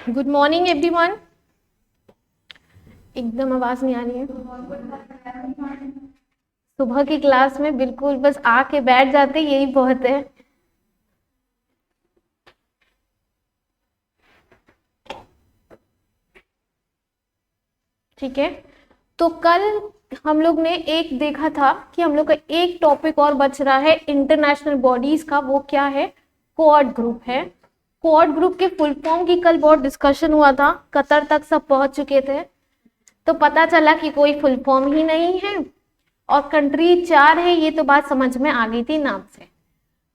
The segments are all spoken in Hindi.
Good morning everyone. एकदम आवाज नहीं आ रही है। सुबह की क्लास में बिल्कुल बस आके बैठ जाते यही बहुत है। ठीक है, तो कल हम लोग ने एक देखा था कि हम लोग का एक टॉपिक और बच रहा है इंटरनेशनल बॉडीज का। वो क्या है? क्वाड ग्रुप है। क्वाड ग्रुप के फुल फॉर्म की कल बहुत डिस्कशन हुआ था, कतर तक सब पहुंच चुके थे। तो पता चला कि कोई फुल फॉर्म ही नहीं है और कंट्री 4 है। ये तो बात समझ में आ गई थी नाम से।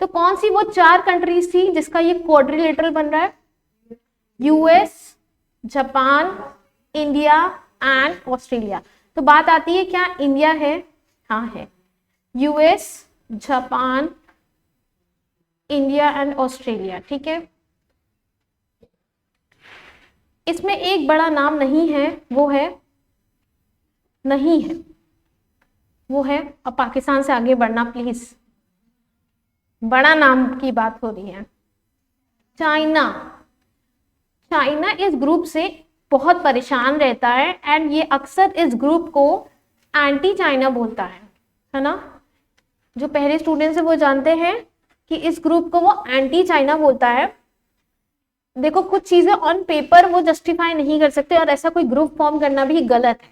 तो कौन सी वो 4 कंट्रीज थी जिसका ये क्वाड्रिलेटरल बन रहा है? US, Japan, India and Australia. तो बात आती है क्या इंडिया है? हाँ है। US, Japan, India and Australia. ठीक है, इसमें एक बड़ा नाम नहीं है, वो है नहीं है, वो है। अब पाकिस्तान से आगे बढ़ना प्लीज, बड़ा नाम की बात हो रही है। चाइना। चाइना इस ग्रुप से बहुत परेशान रहता है एंड ये अक्सर इस ग्रुप को एंटी चाइना बोलता है ना। जो पहले स्टूडेंट्स है वो जानते हैं कि इस ग्रुप को वो एंटी चाइना बोलता है। देखो, कुछ चीजें ऑन पेपर वो जस्टिफाई नहीं कर सकते और ऐसा कोई ग्रुप फॉर्म करना भी गलत है।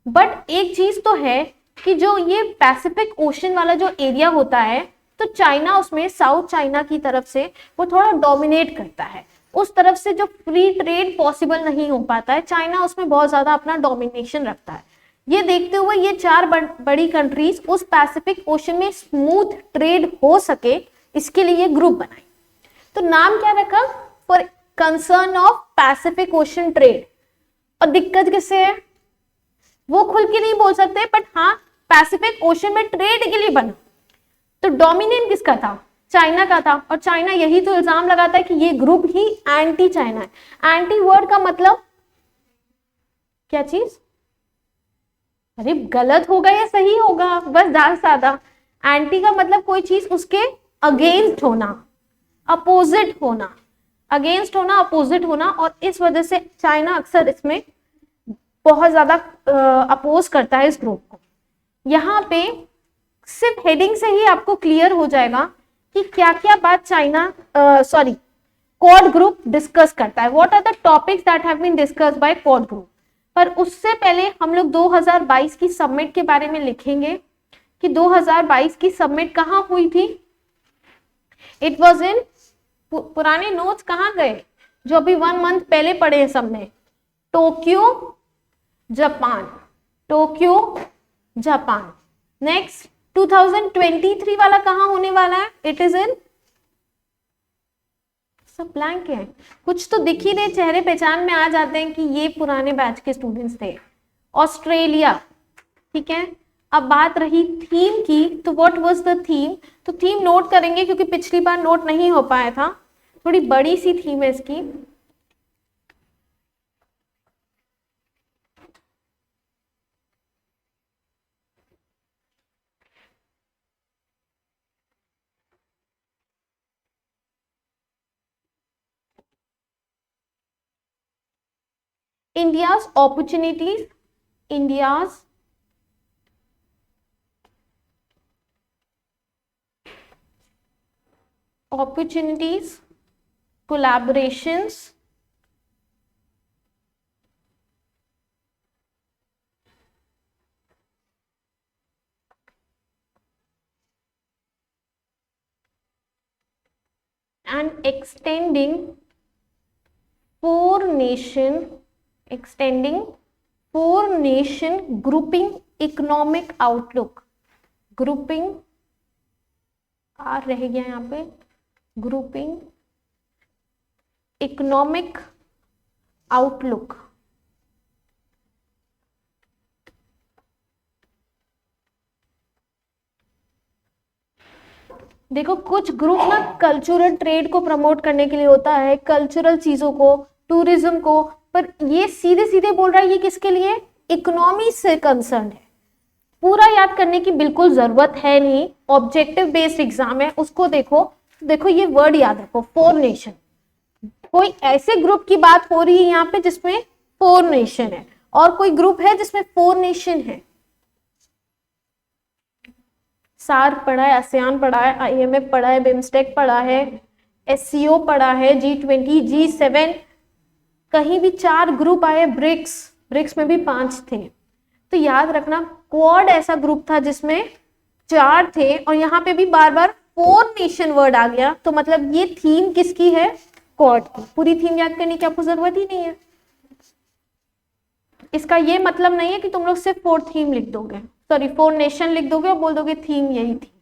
बट एक चीज तो है कि जो ये पैसिफिक ओशन वाला जो एरिया होता है, तो चाइना उसमें साउथ चाइना की तरफ से वो थोड़ा डोमिनेट करता है। उस तरफ से जो फ्री ट्रेड पॉसिबल नहीं हो पाता है, चाइना उसमें बहुत ज्यादा अपना डोमिनेशन रखता है। ये देखते हुए ये 4 बड़ी कंट्रीज उस पैसिफिक ओशन में स्मूथ ट्रेड हो सके, इसके लिए ग्रुप बनाई। तो नाम क्या रखा? For concern of Pacific ocean trade. और दिक्कत किससे है? वो खुल के नहीं बोल सकते, बट हाँ पैसिफिक ओशन में ट्रेड के लिए बना। तो डोमिनेंट किसका था? चाइना का था। और चाइना यही तो इल्जाम लगाता है कि ये ग्रुप ही एंटी चाइना है। एंटी वर्ड का मतलब क्या चीज? अरे गलत होगा या सही होगा? बस ज्यादा सादा। एंटी का मतलब कोई चीज उसके अगेंस्ट होना, अपोजिट होना, अगेंस्ट होना, अपोजिट होना। और इस वजह से चाइना अक्सर इसमें बहुत ज्यादा अपोज करता है इस ग्रुप को। यहाँ पे सिर्फ हेडिंग से ही आपको क्लियर हो जाएगा कि क्या क्या बात चाइना क्वाड ग्रुप डिस्कस करता है। What are the topics that have been discussed by Quad group. पर उससे पहले हम लोग 2022 की समिट के बारे में लिखेंगे कि 2022 की समिट कहाँ हुई थी। इट वॉज इन, पुराने नोट्स कहाँ गए जो अभी 1 मंथ पहले पढ़े हैं सबने? Tokyo, Japan. Tokyo, Japan. Next 2023 वाला कहाँ होने वाला है? इट इज इन, सब ब्लैंक है, कुछ तो दिख ही नहीं, चेहरे पहचान में आ जाते हैं कि ये पुराने बैच के स्टूडेंट्स थे। ऑस्ट्रेलिया। ठीक है, अब बात रही थीम की, तो व्हाट वाज द थीम? तो थीम नोट करेंगे क्योंकि पिछली बार नोट नहीं हो पाया था, थोड़ी बड़ी सी थीम है इसकी। India's opportunities, India's opportunities, collaborations, and extending four nation grouping economic outlook। Grouping आ रह गया यहाँ पे, ग्रुपिंग इकोनॉमिक आउटलुक। देखो, कुछ ग्रुप ना कल्चरल ट्रेड को प्रमोट करने के लिए होता है, कल्चरल चीजों को, टूरिज्म को। पर ये सीधे सीधे बोल रहा है ये किसके लिए? इकोनॉमी से कंसर्न है। पूरा याद करने की बिल्कुल जरूरत है नहीं, ऑब्जेक्टिव बेस्ड एग्जाम है, उसको देखो। देखो ये वर्ड याद रखो, 4 नेशन। कोई ऐसे ग्रुप की बात हो रही है यहाँ पे जिसमें 4 नेशन है, और कोई ग्रुप है जिसमें 4 नेशन है। सार्क पढ़ा है, आसियान पढ़ा है, IMF पढ़ा है, बिम्स्टेक पढ़ा है, SCO पढ़ा है, G20, G7, कहीं भी 4 ग्रुप आए, ब्रिक्स में भी 5 थे। तो याद रखना क्वाड ऐसा ग्रुप था जिसमें 4 थे, और यहाँ पे भी बार बार 4 नेशन वर्ड आ गया, तो मतलब ये थीम किसकी है? क्वाड की। पूरी थीम याद करने की आपको जरूरत ही नहीं है। इसका ये मतलब नहीं है कि तुम लोग सिर्फ 4 थीम लिख दोगे, सॉरी 4 नेशन लिख दोगे और बोल दोगे थीम यही थी।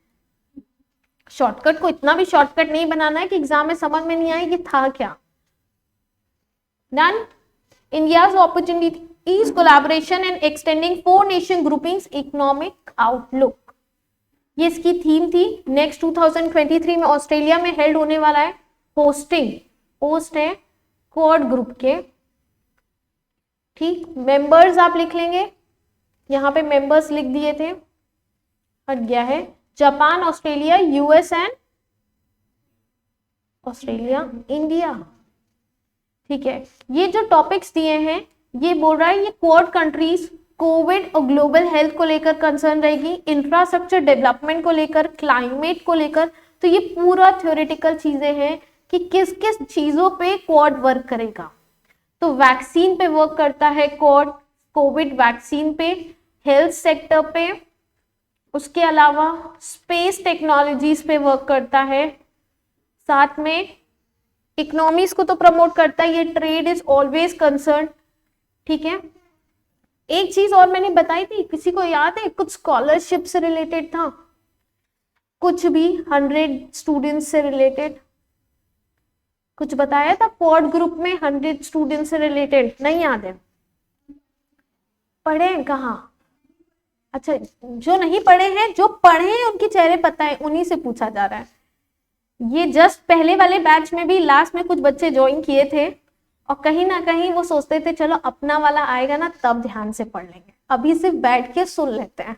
शॉर्टकट को इतना भी शॉर्टकट नहीं बनाना है कि एग्जाम में समझ में नहीं आए कि था क्या। Done. India's opportunity is collaboration and extending 4 nation groupings economic outlook, ये इसकी थीम थी। नेक्स्ट 2023 में ऑस्ट्रेलिया में हेल्ड होने वाला है। होस्ट है क्वाड ग्रुप के। ठीक, मेंबर्स आप लिख लेंगे, यहाँ पे मेंबर्स लिख दिए थे, हट गया है। Japan, Australia, US and Australia, India. ठीक है, ये जो टॉपिक्स दिए हैं ये बोल रहा है ये क्वाड कंट्रीज कोविड और ग्लोबल हेल्थ को लेकर कंसर्न रहेगी, इंफ्रास्ट्रक्चर डेवलपमेंट को लेकर, क्लाइमेट को लेकर। तो ये पूरा थ्योरेटिकल चीजें हैं कि किस किस चीजों पे क्वाड वर्क करेगा। तो वैक्सीन पे वर्क करता है क्वाड, कोविड वैक्सीन पे, हेल्थ सेक्टर पे, उसके अलावा स्पेस टेक्नोलॉजीज पे वर्क करता है, साथ में इकोनॉमीज को तो प्रमोट करता है, ये ट्रेड इज ऑलवेज कंसर्न। ठीक है, एक चीज और मैंने बताई थी, किसी को याद है? कुछ स्कॉलरशिप से रिलेटेड था, कुछ भी 100 स्टूडेंट्स से रिलेटेड कुछ बताया था क्वाड ग्रुप में, 100 स्टूडेंट्स से रिलेटेड, नहीं याद है? पढ़े हैं कहाँ? अच्छा, जो नहीं पढ़े हैं, जो पढ़े हैं उनके चेहरे पता है, उन्हीं से पूछा जा रहा है। ये जस्ट पहले वाले बैच में भी लास्ट में कुछ बच्चे ज्वाइन किए थे, और कहीं ना कहीं वो सोचते थे चलो अपना वाला आएगा ना तब ध्यान से पढ़ लेंगे, अभी सिर्फ बैठ के सुन लेते हैं,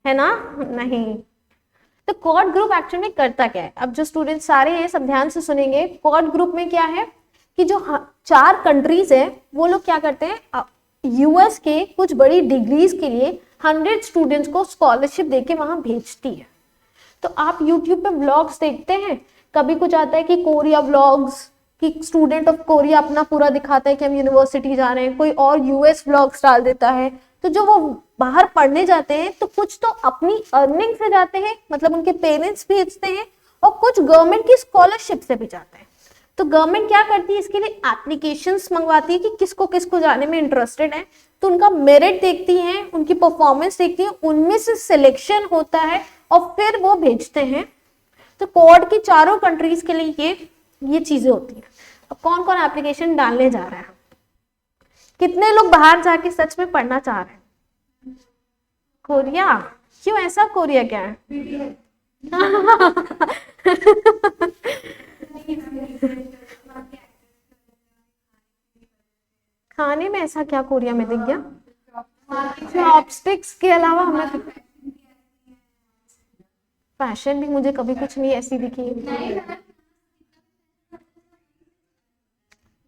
है ना? नहीं। तो क्वाड ग्रुप एक्चुअली में करता क्या है? अब जो स्टूडेंट सारे हैं सब ध्यान से सुनेंगे। क्वाड ग्रुप में क्या है कि जो 4 कंट्रीज है वो लोग क्या करते हैं, US के कुछ बड़ी डिग्रीज के लिए 100 स्टूडेंट्स को स्कॉलरशिप देके वहां भेजती है। तो आप YouTube पे व्लॉग्स देखते हैं, कभी कुछ आता है कि कोरिया व्लॉग्स, कि स्टूडेंट ऑफ कोरिया अपना पूरा दिखाता है कि हम यूनिवर्सिटी जा रहे हैं, कोई और US व्लॉग्स डाल देता है। तो जो वो बाहर पढ़ने जाते हैं तो कुछ तो अपनी अर्निंग से जाते हैं, मतलब उनके पेरेंट्स भेजते हैं, और कुछ गवर्नमेंट की स्कॉलरशिप से भी जाते हैं। तो गवर्नमेंट क्या करती है, इसके लिए एप्लीकेशंस मंगवाती है कि किसको किसको जाने में इंटरेस्टेड है, तो उनका मेरिट देखती है, उनकी परफॉर्मेंस देखती है, उनमें से सिलेक्शन होता है और फिर वो भेजते हैं। तो क्वाड की 4 कंट्रीज के लिए ये चीजें होती है। अब कौन कौन एप्लीकेशन डालने जा रहा है? कितने लोग बाहर जाके सच में पढ़ना चाह रहे हैं? कोरिया? क्यों ऐसा, कोरिया क्या है? खाने में ऐसा क्या कोरिया में दिख गया? चॉपस्टिक्स के अलावा हमें फैशन भी मुझे कभी कुछ नहीं ऐसी दिखी।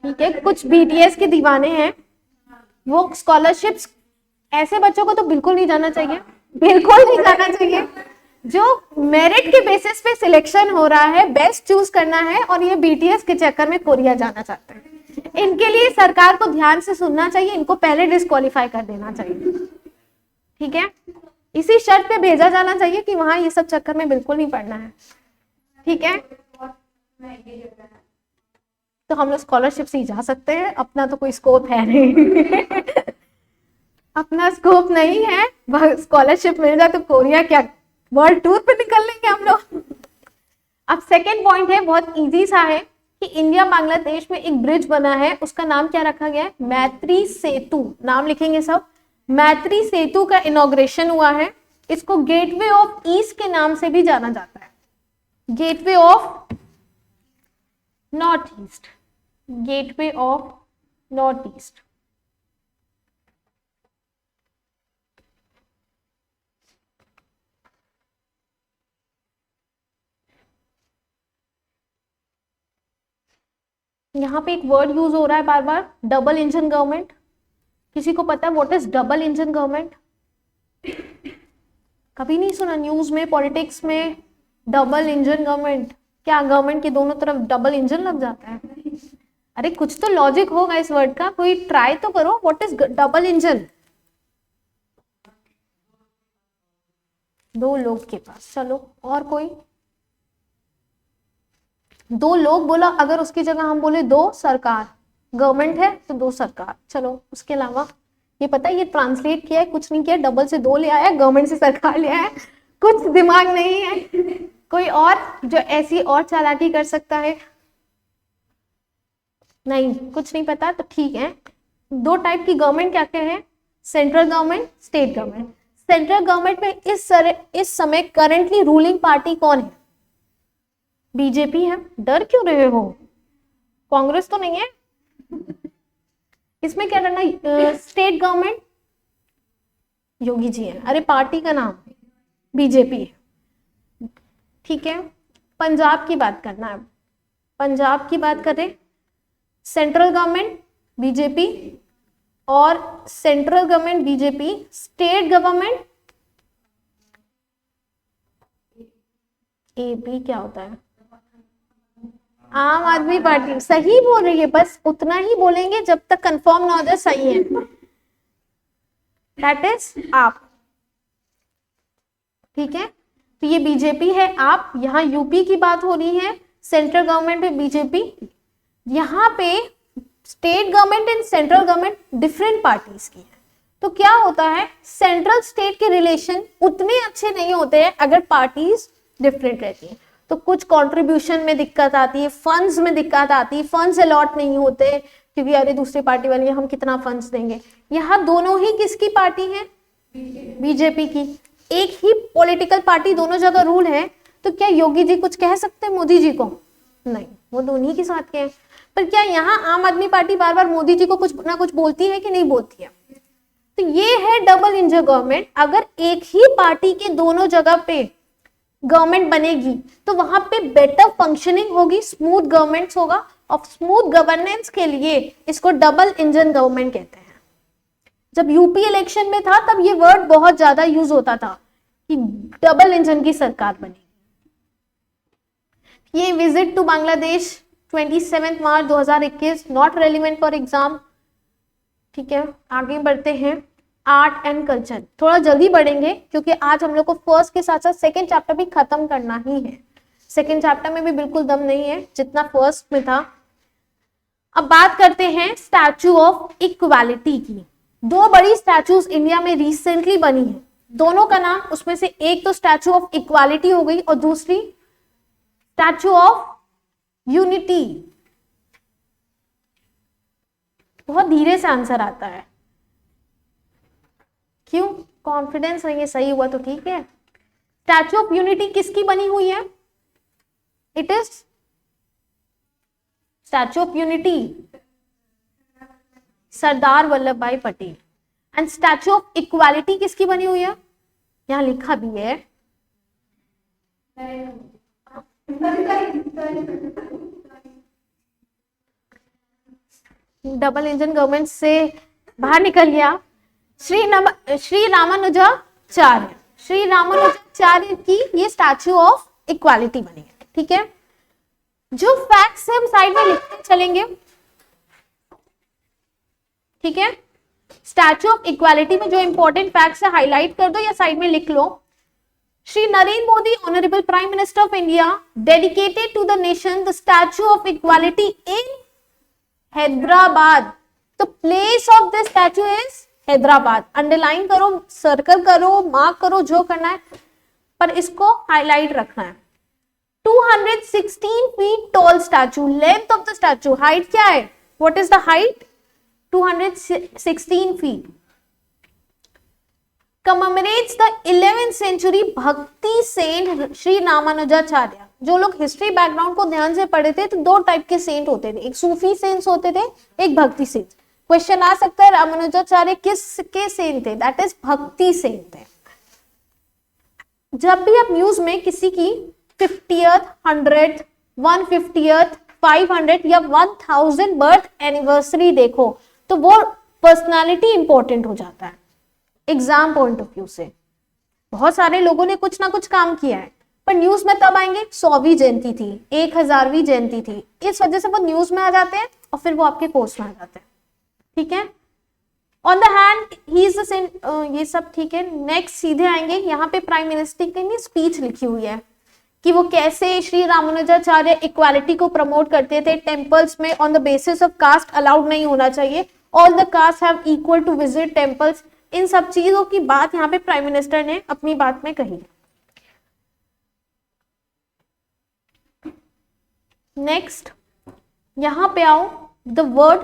ठीक है, कुछ BTS के दीवाने हैं, वो स्कॉलरशिप्स, ऐसे बच्चों को तो बिल्कुल नहीं जाना चाहिए, बिल्कुल नहीं जाना चाहिए। जो मेरिट के बेसिस पे सिलेक्शन हो रहा है, बेस्ट चूज करना है, और ये BTS के चक्कर में कोरिया जाना चाहते हैं, इनके लिए सरकार को ध्यान से सुनना चाहिए, इनको पहले डिस्क्वालीफाई कर देना चाहिए। ठीक है, इसी शर्त पे भेजा जाना चाहिए कि वहां ये सब चक्कर में बिल्कुल नहीं पढ़ना है। ठीक है, तो हम लोग स्कॉलरशिप से ही जा सकते हैं, अपना तो कोई स्कोप है नहीं। अपना स्कोप नहीं है, स्कॉलरशिप मिल जाए तो कोरिया क्या, वर्ल्ड टूर पे निकल लेंगे हम लोग। अब सेकेंड पॉइंट है, बहुत इजी सा है, कि इंडिया बांग्लादेश में एक ब्रिज बना है, उसका नाम क्या रखा गया है? मैत्री सेतु। नाम लिखेंगे सब। मैत्री सेतु का इनॉग्रेशन हुआ है। इसको गेटवे ऑफ ईस्ट के नाम से भी जाना जाता है, gateway of north east, gateway of north east. यहाँ पे एक वर्ड यूज हो रहा है बार बार, डबल इंजन गवर्नमेंट। किसी को पता है what is double engine government? कभी नहीं सुना न्यूज में, पॉलिटिक्स में? डबल इंजन गवर्नमेंट, क्या गवर्नमेंट के दोनों तरफ डबल इंजन लग जाता है? अरे कुछ तो लॉजिक होगा इस वर्ड का, कोई ट्राई तो करो। What is double engine? दो लोग के पास, चलो और कोई? दो लोग बोला, अगर उसकी जगह हम बोले दो सरकार, गवर्नमेंट है तो दो सरकार। चलो उसके अलावा ये पता है, ये ट्रांसलेट किया है, कुछ नहीं किया, डबल से दो ले आया, गवर्नमेंट से सरकार ले आया, कुछ दिमाग नहीं है। कोई और जो ऐसी और चालाकी कर सकता है? नहीं, कुछ नहीं पता तो ठीक है। दो टाइप की गवर्नमेंट क्या क्या है? Central government, state government. Central government में इस समय करंटली रूलिंग पार्टी कौन है? बीजेपी है। डर क्यों रहे हो? कांग्रेस तो नहीं है? इसमें क्या करना? स्टेट गवर्नमेंट योगी जी है। अरे पार्टी का नाम बीजेपी है, ठीक है। पंजाब की बात करना है, पंजाब की बात करें, सेंट्रल गवर्नमेंट बीजेपी, और central government BJP, state government AP क्या होता है? आम आदमी पार्टी। सही बोल रही है, बस उतना ही बोलेंगे जब तक कंफर्म ना हो जाए सही है। दैट इज आप, ठीक है। तो ये बीजेपी है आप, यहाँ यूपी की बात हो रही है, सेंट्रल गवर्नमेंट में बीजेपी। यहाँ पे state government and central government different parties की है। तो क्या होता है, सेंट्रल स्टेट के रिलेशन उतने अच्छे नहीं होते हैं अगर पार्टीज डिफरेंट रहती है। तो कुछ कंट्रीब्यूशन में दिक्कत आती है, फंड्स में दिक्कत आती है, फंड्स अलॉट नहीं होते क्योंकि अरे दूसरी पार्टी वाली हम कितना फंड्स देंगे। यहाँ दोनों ही किसकी पार्टी है? बीजेपी की। एक ही पॉलिटिकल पार्टी दोनों जगह रूल है, तो क्या योगी जी कुछ कह सकते हैं मोदी जी को? नहीं, वो दोनों के साथ के हैं। पर क्या यहाँ आम आदमी पार्टी बार बार मोदी जी को कुछ ना कुछ बोलती है कि नहीं बोलती है? तो ये है डबल इंजन गवर्नमेंट। अगर एक ही पार्टी के दोनों जगह पे गवर्नमेंट बनेगी तो वहां पे बेटर फंक्शनिंग होगी, स्मूथ गवर्नमेंट होगा, और स्मूथ गवर्नेंस के लिए इसको डबल इंजन गवर्नमेंट कहते हैं। जब यूपी इलेक्शन में था तब ये वर्ड बहुत ज्यादा यूज होता था कि डबल इंजन की सरकार बनेगी। ये visit to Bangladesh 27 March 2021 not relevant for exam, ठीक है। आगे बढ़ते हैं, आर्ट एंड कल्चर। थोड़ा जल्दी बढ़ेंगे क्योंकि आज हम लोग को फर्स्ट के साथ साथ सेकेंड चैप्टर भी खत्म करना ही है। सेकेंड चैप्टर में भी बिल्कुल दम नहीं है जितना फर्स्ट में था। अब बात करते हैं स्टैचू ऑफ इक्वालिटी की। दो बड़ी स्टैचूज इंडिया में रिसेंटली बनी है, दोनों का नाम, उसमें से एक तो स्टैचू ऑफ इक्वालिटी हो गई और दूसरी स्टैचू ऑफ यूनिटी। बहुत धीरे से आंसर आता है, क्यों? कॉन्फिडेंस नहीं है, सही हुआ तो ठीक है। स्टैचू ऑफ यूनिटी किसकी बनी हुई है? It is Statue of Unity Sardar Vallabh Bhai Patel. And Statue of Equality किसकी बनी हुई है? यहां लिखा भी है, डबल इंजन गवर्नमेंट से बाहर निकल गया। श्री रामानुजाचार्य, श्री रामानुजाचार्य की ये स्टैचू ऑफ इक्वालिटी बनी है, ठीक है। जो फैक्ट्स है हम साइड में लिखते चलेंगे, ठीक है। स्टैचू ऑफ इक्वालिटी में जो इंपॉर्टेंट फैक्ट्स है हाईलाइट कर दो या साइड में लिख लो। Shri Narendra Modi, honourable prime minister of India, dedicated to the nation the Statue of equality in Hyderabad. The place of this statue is Hyderabad. Underline करो, सर्कल करो, मार्क करो, जो करना है, पर इसको हाईलाइट रखना है। 216 feet tall statue. Length of the statue, height क्या है? What is the height? 216 feet. Commemorates the 11th century Bhakti saint Shri Ramanujacharya. जो लोग हिस्ट्री बैकग्राउंड को ध्यान से पढ़े थे तो दो टाइप के सेंट होते थे, एक सूफी सेंट्स होते थे, एक भक्ति सेंट। क्वेश्चन आ सकता है रामानुजाचार्य किसके सेंट थे? दैट इज भक्ति सेंट थे। जब भी आप न्यूज में किसी की 50th, 100th, 150th, 500 या 1000 बर्थ एनिवर्सरी देखो तो वो पर्सनालिटी इंपॉर्टेंट हो जाता है एग्जाम पॉइंट ऑफ व्यू से। बहुत सारे लोगों ने कुछ ना कुछ काम किया है, पर न्यूज में तब आएंगे 100वीं जयंती थी, 1000वीं जयंती थी, इस वजह से वो न्यूज में आ जाते हैं और फिर वो आपके कोर्स में आ जाते हैं। ठीक है, on the hand he is ये सब ठीक है। नेक्स्ट सीधे आएंगे, यहाँ पे प्राइम मिनिस्टर की स्पीच लिखी हुई है कि वो कैसे श्री रामानुजाचार्य इक्वालिटी को प्रमोट करते थे। टेम्पल्स में on the basis of caste allowed नहीं होना चाहिए, all the caste have equal to visit temples. इन सब चीजों की बात यहाँ पे प्राइम मिनिस्टर ने अपनी बात में कही। नेक्स्ट यहां पे आओ, the word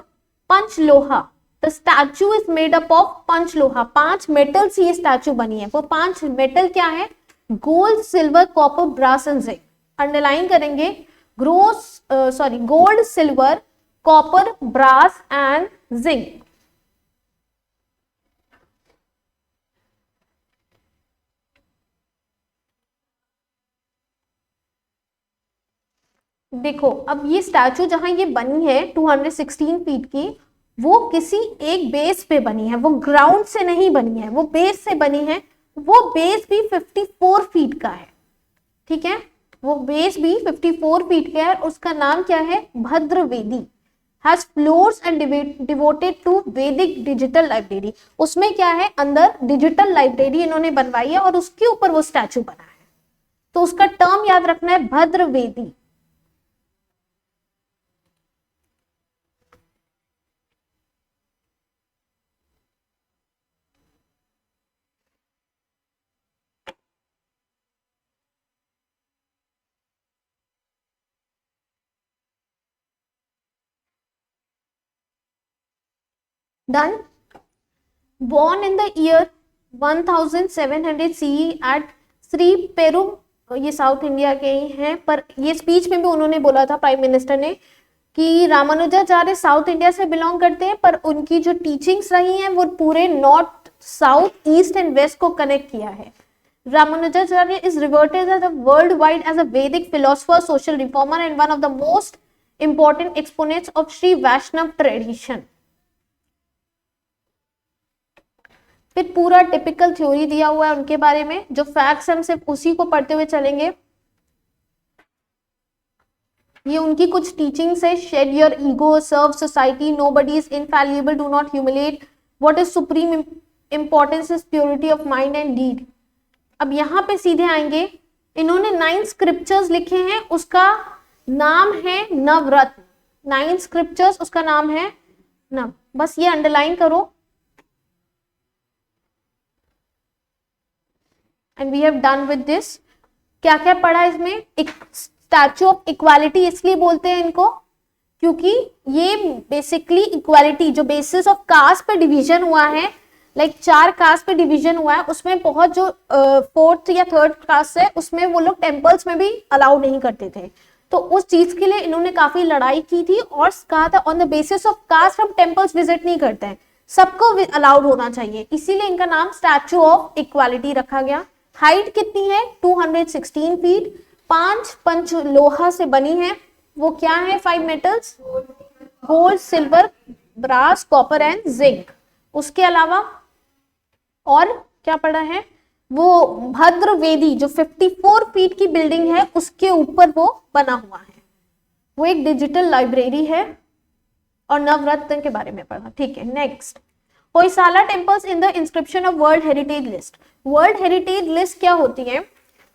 panchaloha, the statue is made up of panchaloha. 5 metal से ये स्टैचू बनी है। वो 5 मेटल क्या है? Gold, silver, copper, brass and zinc. Underline करेंगे, gold, silver, copper, brass and zinc. देखो अब ये स्टैचू जहां ये बनी है 216 फीट की, वो किसी एक बेस पे बनी है, वो ग्राउंड से नहीं बनी है, वो बेस से बनी है। वो बेस भी 54 फीट का है। ठीक है, वो बेस भी 54 फीट का है। उसका नाम क्या है? Bhadra Vedi. Has floors and devoted to Vedic digital library. उसमें क्या है? अंदर डिजिटल लाइब्रेरी इन्होंने बनवाई है और उसके ऊपर वो स्टैचू बना है। तो उसका टर्म याद रखना है, भद्र वेदी। Done. Born in the year 1700 CE at Shri पेरुम, ये साउथ इंडिया के ही हैं, पर ये स्पीच में भी उन्होंने बोला था प्राइम मिनिस्टर ने कि रामानुजाचार्य साउथ इंडिया से बिलोंग करते हैं, पर उनकी जो टीचिंग्स रही हैं वो पूरे north, south, east and west को कनेक्ट किया है। Ramanujacharya is reverted as a worldwide as a Vedic philosopher, social reformer and one of the most important exponents of Shri Vaishnava tradition. फिर पूरा टिपिकल थ्योरी दिया हुआ है उनके बारे में, जो फैक्ट्स हम सिर्फ उसी को पढ़ते हुए चलेंगे। ये उनकी कुछ टीचिंग्स है। Shed your ego, serve society, nobody is infallible, do not humiliate, what is supreme importance is purity of mind and deed. अब यहाँ पे सीधे आएंगे, इन्होंने 9 स्क्रिप्चर्स लिखे हैं, उसका नाम है नवरत्न। 9 स्क्रिप्चर्स, उसका नाम है नव। बस ये अंडरलाइन करो। And we have done with this. क्या क्या पढ़ा इसमें? एक स्टैचू ऑफ इक्वालिटी इसलिए बोलते हैं इनको क्योंकि ये बेसिकली इक्वालिटी, जो बेसिस ऑफ कास्ट पे डिवीजन हुआ है, लाइक 4 कास्ट पे डिवीजन हुआ है, उसमें बहुत जो 4th या 3rd कास्ट है उसमें वो लोग टेम्पल्स में भी अलाउ नहीं करते थे। तो उस चीज के लिए इन्होंने काफी लड़ाई की थी और कहा था on the basis of caste हम टेम्पल्स विजिट नहीं करते हैं, सबको अलाउड होना चाहिए। इसीलिए इनका नाम स्टैचू ऑफ इक्वालिटी रखा गया। हाइट कितनी है? 216 फीट। 5 पंच लोहा से बनी है। वो क्या है? 5 metals, gold, silver, brass, copper and zinc. उसके अलावा और क्या पड़ा है? वो भद्र वेदी जो 54 फीट की बिल्डिंग है उसके ऊपर वो बना हुआ है। वो एक डिजिटल लाइब्रेरी है। और नवरत्न के बारे में पढ़ा। ठीक है, next, Hoysala temples in the inscription of world heritage list. World heritage list क्या होती है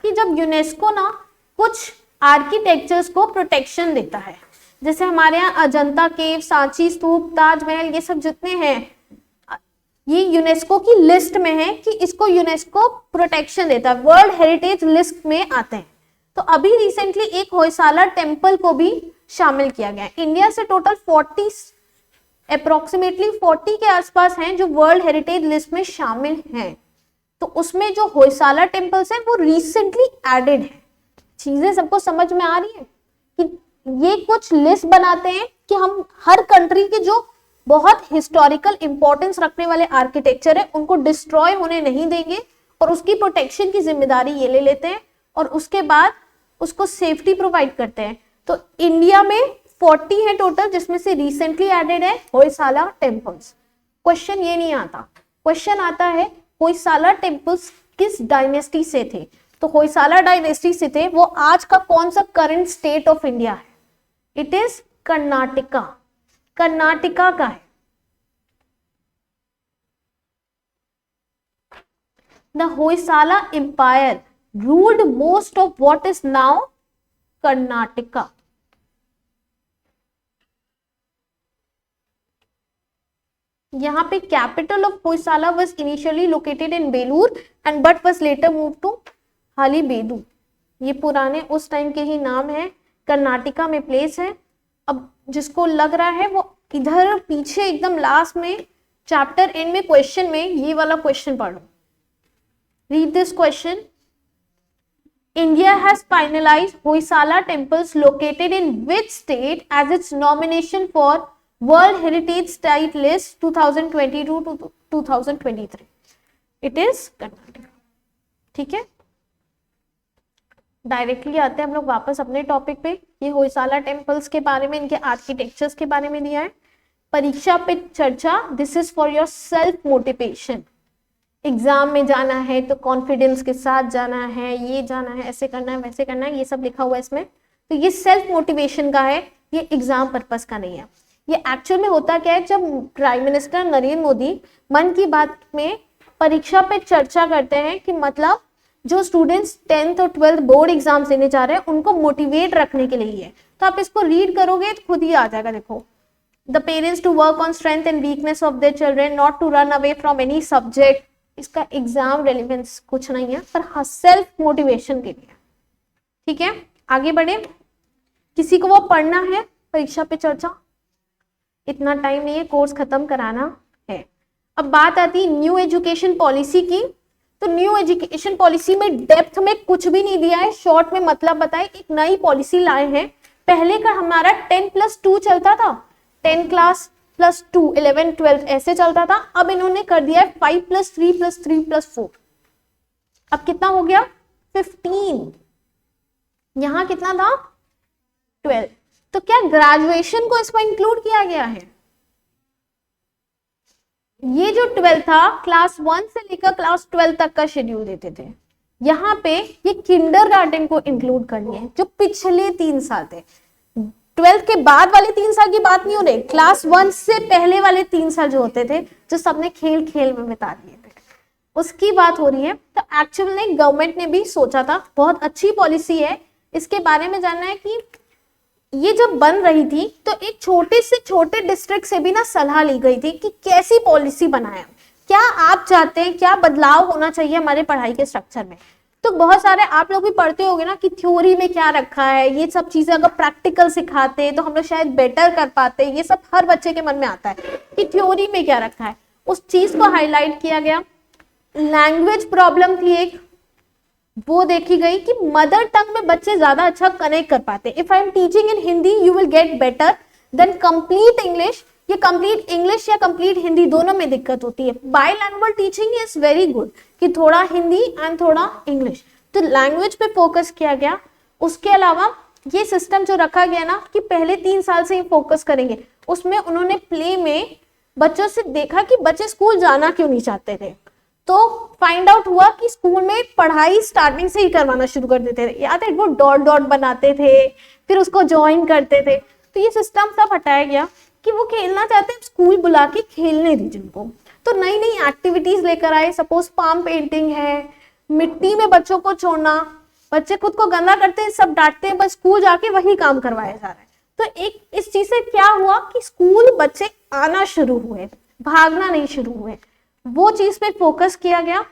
कि जब यूनेस्को ना कुछ आर्किटेक्चर्स को प्रोटेक्शन देता है, जैसे हमारे यहाँ अजंता केव, सांची स्तूप, ताजमहल, ये सब जितने हैं ये यूनेस्को की लिस्ट में है कि इसको यूनेस्को प्रोटेक्शन देता है, वर्ल्ड हेरिटेज लिस्ट में आते हैं। तो अभी रिसेंटली एक होयसाला टेम्पल को भी शामिल किया गया है। इंडिया से टोटल 40 के आसपास हैं जो वर्ल्ड हेरिटेज लिस्ट में शामिल हैं। तो उसमें जो होयसाला टेम्पल्स हैं वो रिसेंटली एडेड है। चीजें सबको समझ में आ रही है कि ये कुछ लिस्ट बनाते हैं कि हम हर कंट्री के जो बहुत हिस्टोरिकल इंपॉर्टेंस रखने वाले आर्किटेक्चर है उनको डिस्ट्रॉय होने नहीं देंगे और उसकी प्रोटेक्शन की जिम्मेदारी ये ले लेते हैं और उसके बाद उसको सेफ्टी प्रोवाइड करते हैं। तो इंडिया में 40 है टोटल, जिसमें से रिसेंटली एडेड है होयसाला टेम्पल्स। क्वेश्चन ये नहीं आता, क्वेश्चन आता है होयसाला टेम्पल्स किस डायनेस्टी से थे। तो होयसाला डायनेस्टी से थे, वो आज का कौन सा करंट स्टेट ऑफ इंडिया है? इट इज कर्नाटका, कर्नाटका का है। The Hoysala empire ruled most of what is now Karnataka. यहाँ पे capital of Hoysala was initially located in Belur and but was later move to Halebidu. ये पुराने उस टाइम के ही नाम है, कर्नाटका में प्लेस है। अब जिसको लग रहा है वो इधर पीछे एकदम लास्ट में चैप्टर एंड में क्वेश्चन में ये वाला क्वेश्चन पढ़ो। Read this question. India has finalized Hoysala temples located in which state as its nomination for World Heritage Site List 2022 to 2023? It is Karnataka। ठीक है, डायरेक्टली आते हैं हम लोग वापस अपने टॉपिक पे। ये होयसाला टेम्पल्स के बारे में, इनके आर्किटेक्चर्स के बारे में दिया है। परीक्षा पे चर्चा, this is for your self motivation. Exam में जाना है तो कॉन्फिडेंस के साथ जाना है, ये जाना है, ऐसे करना है, वैसे करना है, ये सब लिखा हुआ है इसमें। तो ये सेल्फ मोटिवेशन का है, ये एग्जाम पर्पस का नहीं है। ये एक्चुअल में होता क्या है, जब प्राइम मिनिस्टर नरेंद्र मोदी मन की बात में परीक्षा पे चर्चा करते हैं कि मतलब जो स्टूडेंट्स 10th और 12th बोर्ड एग्जाम देने जा रहे हैं उनको मोटिवेट रखने के लिए है। तो आप इसको रीड करोगे तो खुद ही आ जाएगा। देखो, the parents to work on strength and weakness of their children, not to run away from any subject. इसका एग्जाम रेलिवेंस कुछ नहीं है, पर हाँ सेल्फ मोटिवेशन के लिए। ठीक है, आगे बढ़े। किसी को वो पढ़ना है परीक्षा पे चर्चा, इतना टाइम नहीं है, कोर्स खत्म कराना है। अब बात आती है न्यू एजुकेशन पॉलिसी की। तो न्यू एजुकेशन पॉलिसी में डेप्थ में कुछ भी नहीं दिया है, शॉर्ट में मतलब बताए। एक नई पॉलिसी लाए हैं। पहले का हमारा 10+2 चलता था, 10 क्लास +2, 11, 12 ऐसे चलता था। अब इन्होंने कर दिया है 5+3+3+4। अब कितना हो गया? 15। यहां कितना था? 12। तो क्या ग्रेजुएशन को इसमें इंक्लूड किया गया है? ये जो 12 था, क्लास 1 से लेकर क्लास 12 तक का शेड्यूल देते थे। यहाँ पे ये किंडरगार्टन को इंक्लूड कर लिए, जो पिछले 3 साल थे। 12th के बाद वाले 3 साल की बात नहीं हो रही, क्लास 1 से पहले वाले 3 साल जो होते थे, जो सबने खेल खेल में बिता दिए थे, उसकी बात हो रही है। तो एक्चुअल में गवर्नमेंट ने भी सोचा था, बहुत अच्छी पॉलिसी है। इसके बारे में जानना है कि ये जब बन रही थी तो एक छोटे से छोटे डिस्ट्रिक्ट से भी ना सलाह ली गई थी कि कैसी पॉलिसी बनाएं, क्या आप चाहते हैं, क्या बदलाव होना चाहिए हमारे पढ़ाई के स्ट्रक्चर में। तो बहुत सारे आप लोग भी पढ़ते होंगे ना कि थ्योरी में क्या रखा है, ये सब चीजें अगर प्रैक्टिकल सिखाते तो हम लोग शायद बेटर कर पाते। ये सब हर बच्चे के मन में आता है कि थ्योरी में क्या रखा है, उस चीज को हाईलाइट किया गया। लैंग्वेज प्रॉब्लम थी एक, वो देखी गई कि मदर टंग में बच्चे ज्यादा अच्छा कनेक्ट कर पाते। If I am teaching in Hindi you will get better than complete English. ये कंप्लीट इंग्लिश या कंप्लीट हिंदी दोनों में दिक्कत होती है। बाइलैंग्वेज टीचिंग इज वेरी गुड कि थोड़ा हिंदी एंड थोड़ा इंग्लिश। तो लैंग्वेज पे फोकस किया गया। उसके अलावा ये सिस्टम जो रखा गया ना कि पहले 3 साल से ही फोकस करेंगे, उसमें उन्होंने प्ले में बच्चों से देखा कि बच्चे स्कूल जाना क्यों नहीं चाहते थे। तो फाइंड आउट हुआ कि स्कूल में पढ़ाई स्टार्टिंग से ही करवाना शुरू कर देते थे। याद है, वो डॉट डॉट बनाते थे, फिर उसको ज्वाइन करते थे। तो ये सिस्टम सब हटाया गया कि वो खेलना चाहते हैं, स्कूल बुला के खेलने दी जिनको। तो नई नई एक्टिविटीज लेकर आए। सपोज पाम पेंटिंग है, मिट्टी में बच्चों को छोड़ना, बच्चे खुद को गंदा करते हैं, सब डांटते हैं, बस स्कूल जाके वही काम करवाया जा रहा है। तो एक इस चीज से क्या हुआ कि स्कूल बच्चे आना शुरू हुए, भागना नहीं शुरू हुए। वो चीज पे फोकस किया गया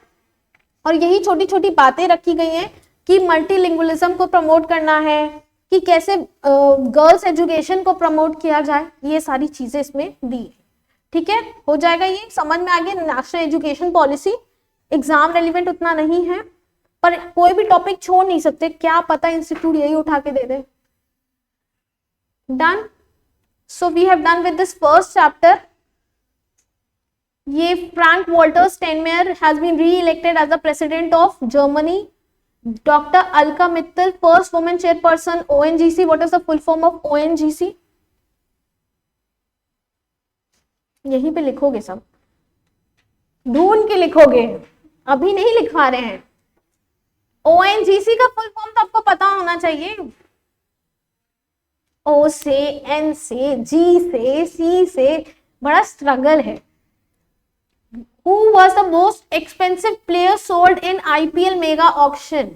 और यही छोटी छोटी बातें रखी गई हैं कि मल्टीलिंगुअलिज्म को प्रमोट करना है, कि कैसे गर्ल्स एजुकेशन को प्रमोट किया जाए। ये सारी चीजें इसमें दी। ठीक है, हो जाएगा, ये समझ में आ गया। National education policy exam relevant उतना नहीं है, पर कोई भी टॉपिक छोड़ नहीं सकते, क्या पता इंस्टीट्यूट यही उठा के दे दे। Done. So we have done with this first chapter. ये Frank Walter Steinmeier has been re-elected as the president of Germany. Dr. Alka Mittal, first woman chairperson ONGC. What is the full form of ONGC? यहीं पे लिखोगे, सब ढूंढ के लिखोगे, अभी नहीं लिखवा रहे हैं। ONGC का फुल फॉर्म तो आपको पता होना चाहिए। O से, N से, G से, C से बड़ा स्ट्रगल है। Who was the most expensive player sold in IPL mega auction?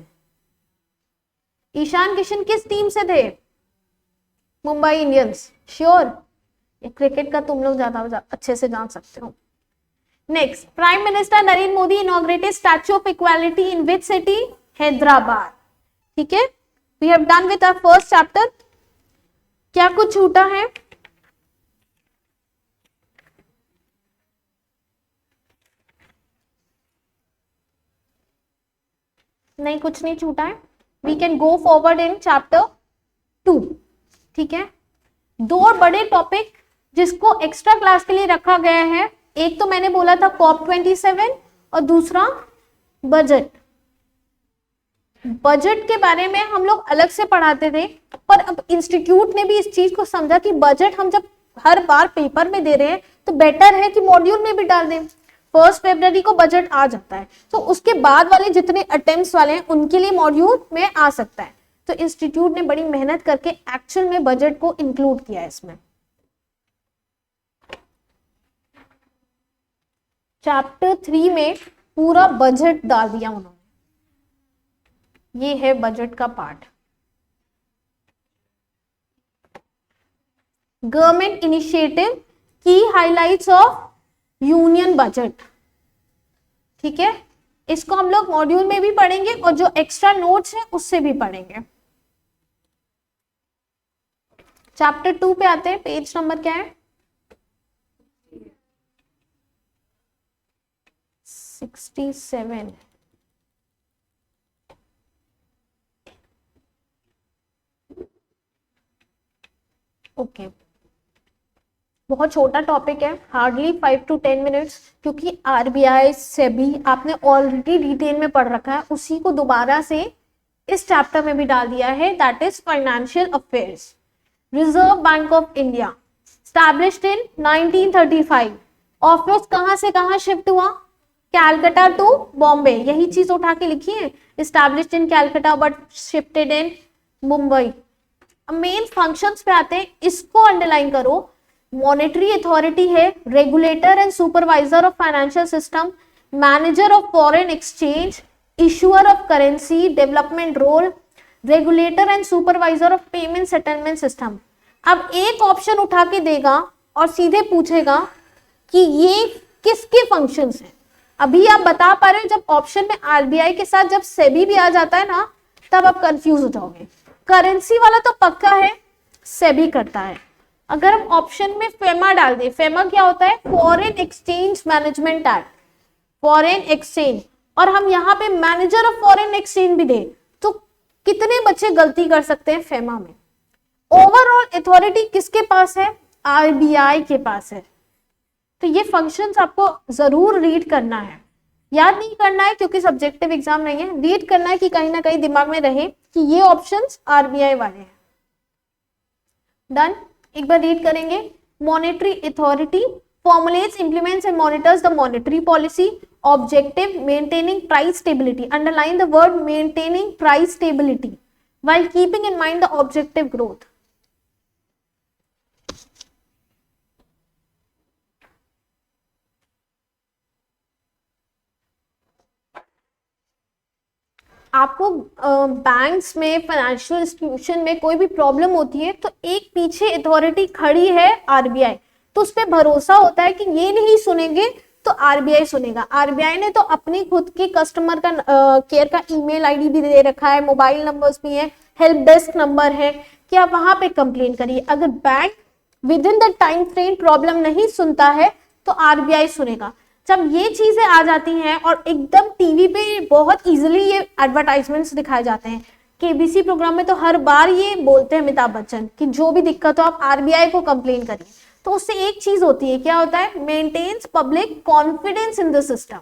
Ishan Kishan किस टीम से थे? मुंबई इंडियंस। श्योर? क्रिकेट का तुम लोग ज्यादा अच्छे से जान सकते हो। Next, prime minister Narendra Modi inaugurated statue of equality in which city? Hyderabad. ठीक है, we have done with our first chapter. क्या कुछ छूटा है? नहीं, कुछ नहीं छूटा है। We can go forward in chapter 2। ठीक है, दो बड़े टॉपिक जिसको एक्स्ट्रा क्लास के लिए रखा गया है, एक तो मैंने बोला था COP27 और दूसरा बजट। बजट के बारे में हम लोग अलग से पढ़ाते थे, पर अब इंस्टीट्यूट ने भी इस चीज को समझा कि बजट हम जब हर बार पेपर में दे रहे हैं तो बेटर है कि मॉड्यूल में भी डाल दें। 1 फरवरी को बजट आ जाता है, तो उसके बाद वाले जितने अटेम्प्ट्स वाले हैं उनके लिए मॉड्यूल में आ सकता है। तो इंस्टीट्यूट ने बड़ी मेहनत करके एक्चुअल में बजट को इंक्लूड किया है इसमें। चैप्टर 3 में पूरा बजट डाल दिया उन्होंने। ये है बजट का पार्ट। गवर्नमेंट इनिशिएटिव, की हाइलाइट्स ऑफ यूनियन बजट। ठीक है, इसको हम लोग मॉड्यूल में भी पढ़ेंगे और जो एक्स्ट्रा नोट्स है उससे भी पढ़ेंगे। चैप्टर 2 पे आते हैं। पेज नंबर क्या है? 67। ओके, बहुत छोटा टॉपिक है, हार्डली 5 to 10 मिनट्स, क्योंकि आरबीआई सेबी आपने ऑलरेडी डिटेल में पढ़ रखा है, उसी को दोबारा से इस चैप्टर में भी डाल दिया है। That is financial affairs. Reserve bank of India established in 1935। Office कहां से कहां शिफ्ट हुआ? कैलकाटा टू बॉम्बे। यही चीज उठा के लिखी है, established in Calcutta but shifted in Mumbai. Main functions पे आते हैं, इसको अंडरलाइन करो। मॉनेटरी अथॉरिटी है, regulator and supervisor of financial system, manager of foreign exchange, issuer of currency, development role, regulator and supervisor of payment settlement system. अब एक ऑप्शन उठा के देगा और सीधे पूछेगा कि ये किसके फंक्शंस हैं। अभी आप बता पा रहे हैं, जब ऑप्शन में आरबीआई के साथ जब सेबी भी आ जाता है ना, तब आप कंफ्यूज हो जाओगे। करेंसी वाला तो पक्का है, सेबी करता है। अगर हम ऑप्शन में फेमा डाल दें, फेमा क्या होता है? Foreign exchange management act, foreign exchange, और हम यहाँ पे मैनेजर ऑफ फॉरेन एक्सचेंज भी दे, तो कितने बच्चे गलती कर सकते हैं फेमा में। ओवरऑल अथॉरिटी किसके पास है? आरबीआई के पास है। तो ये फंक्शंस आपको जरूर रीड करना है, याद नहीं करना है क्योंकि सब्जेक्टिव एग्जाम नहीं है, रीड करना है कि कहीं ना कहीं दिमाग में रहे कि ये ऑप्शंस आरबीआई वाले हैं। डन, एक बार रीड करेंगे। Monetary authority formulates, implements and monitors the monetary policy. Objective, maintaining price stability. Underline the word maintaining price stability while keeping in mind the objective growth. आपको बैंक्स में, फाइनेंशियल इंस्टीट्यूशन में कोई भी प्रॉब्लम होती है तो एक पीछे अथॉरिटी खड़ी है आरबीआई, तो उस पर भरोसा होता है कि ये नहीं सुनेंगे तो आरबीआई सुनेगा। आरबीआई ने तो अपनी खुद के कस्टमर का केयर का ईमेल आईडी भी दे रखा है, मोबाइल नंबर्स भी है, हेल्प डेस्क नंबर है कि आप वहां पे कंप्लेन करिए। अगर bank with in the time frame problem नहीं सुनता है तो आरबीआई सुनेगा। जब ये चीजें आ जाती हैं और एकदम टीवी पे बहुत इजीली ये एडवर्टाइजमेंट्स दिखाए जाते हैं, केबीसी प्रोग्राम में तो हर बार ये बोलते हैं अमिताभ बच्चन कि जो भी दिक्कत हो आप आरबीआई को कंप्लेन करिए, तो उससे एक चीज होती है, क्या होता है? Maintains public confidence in the system.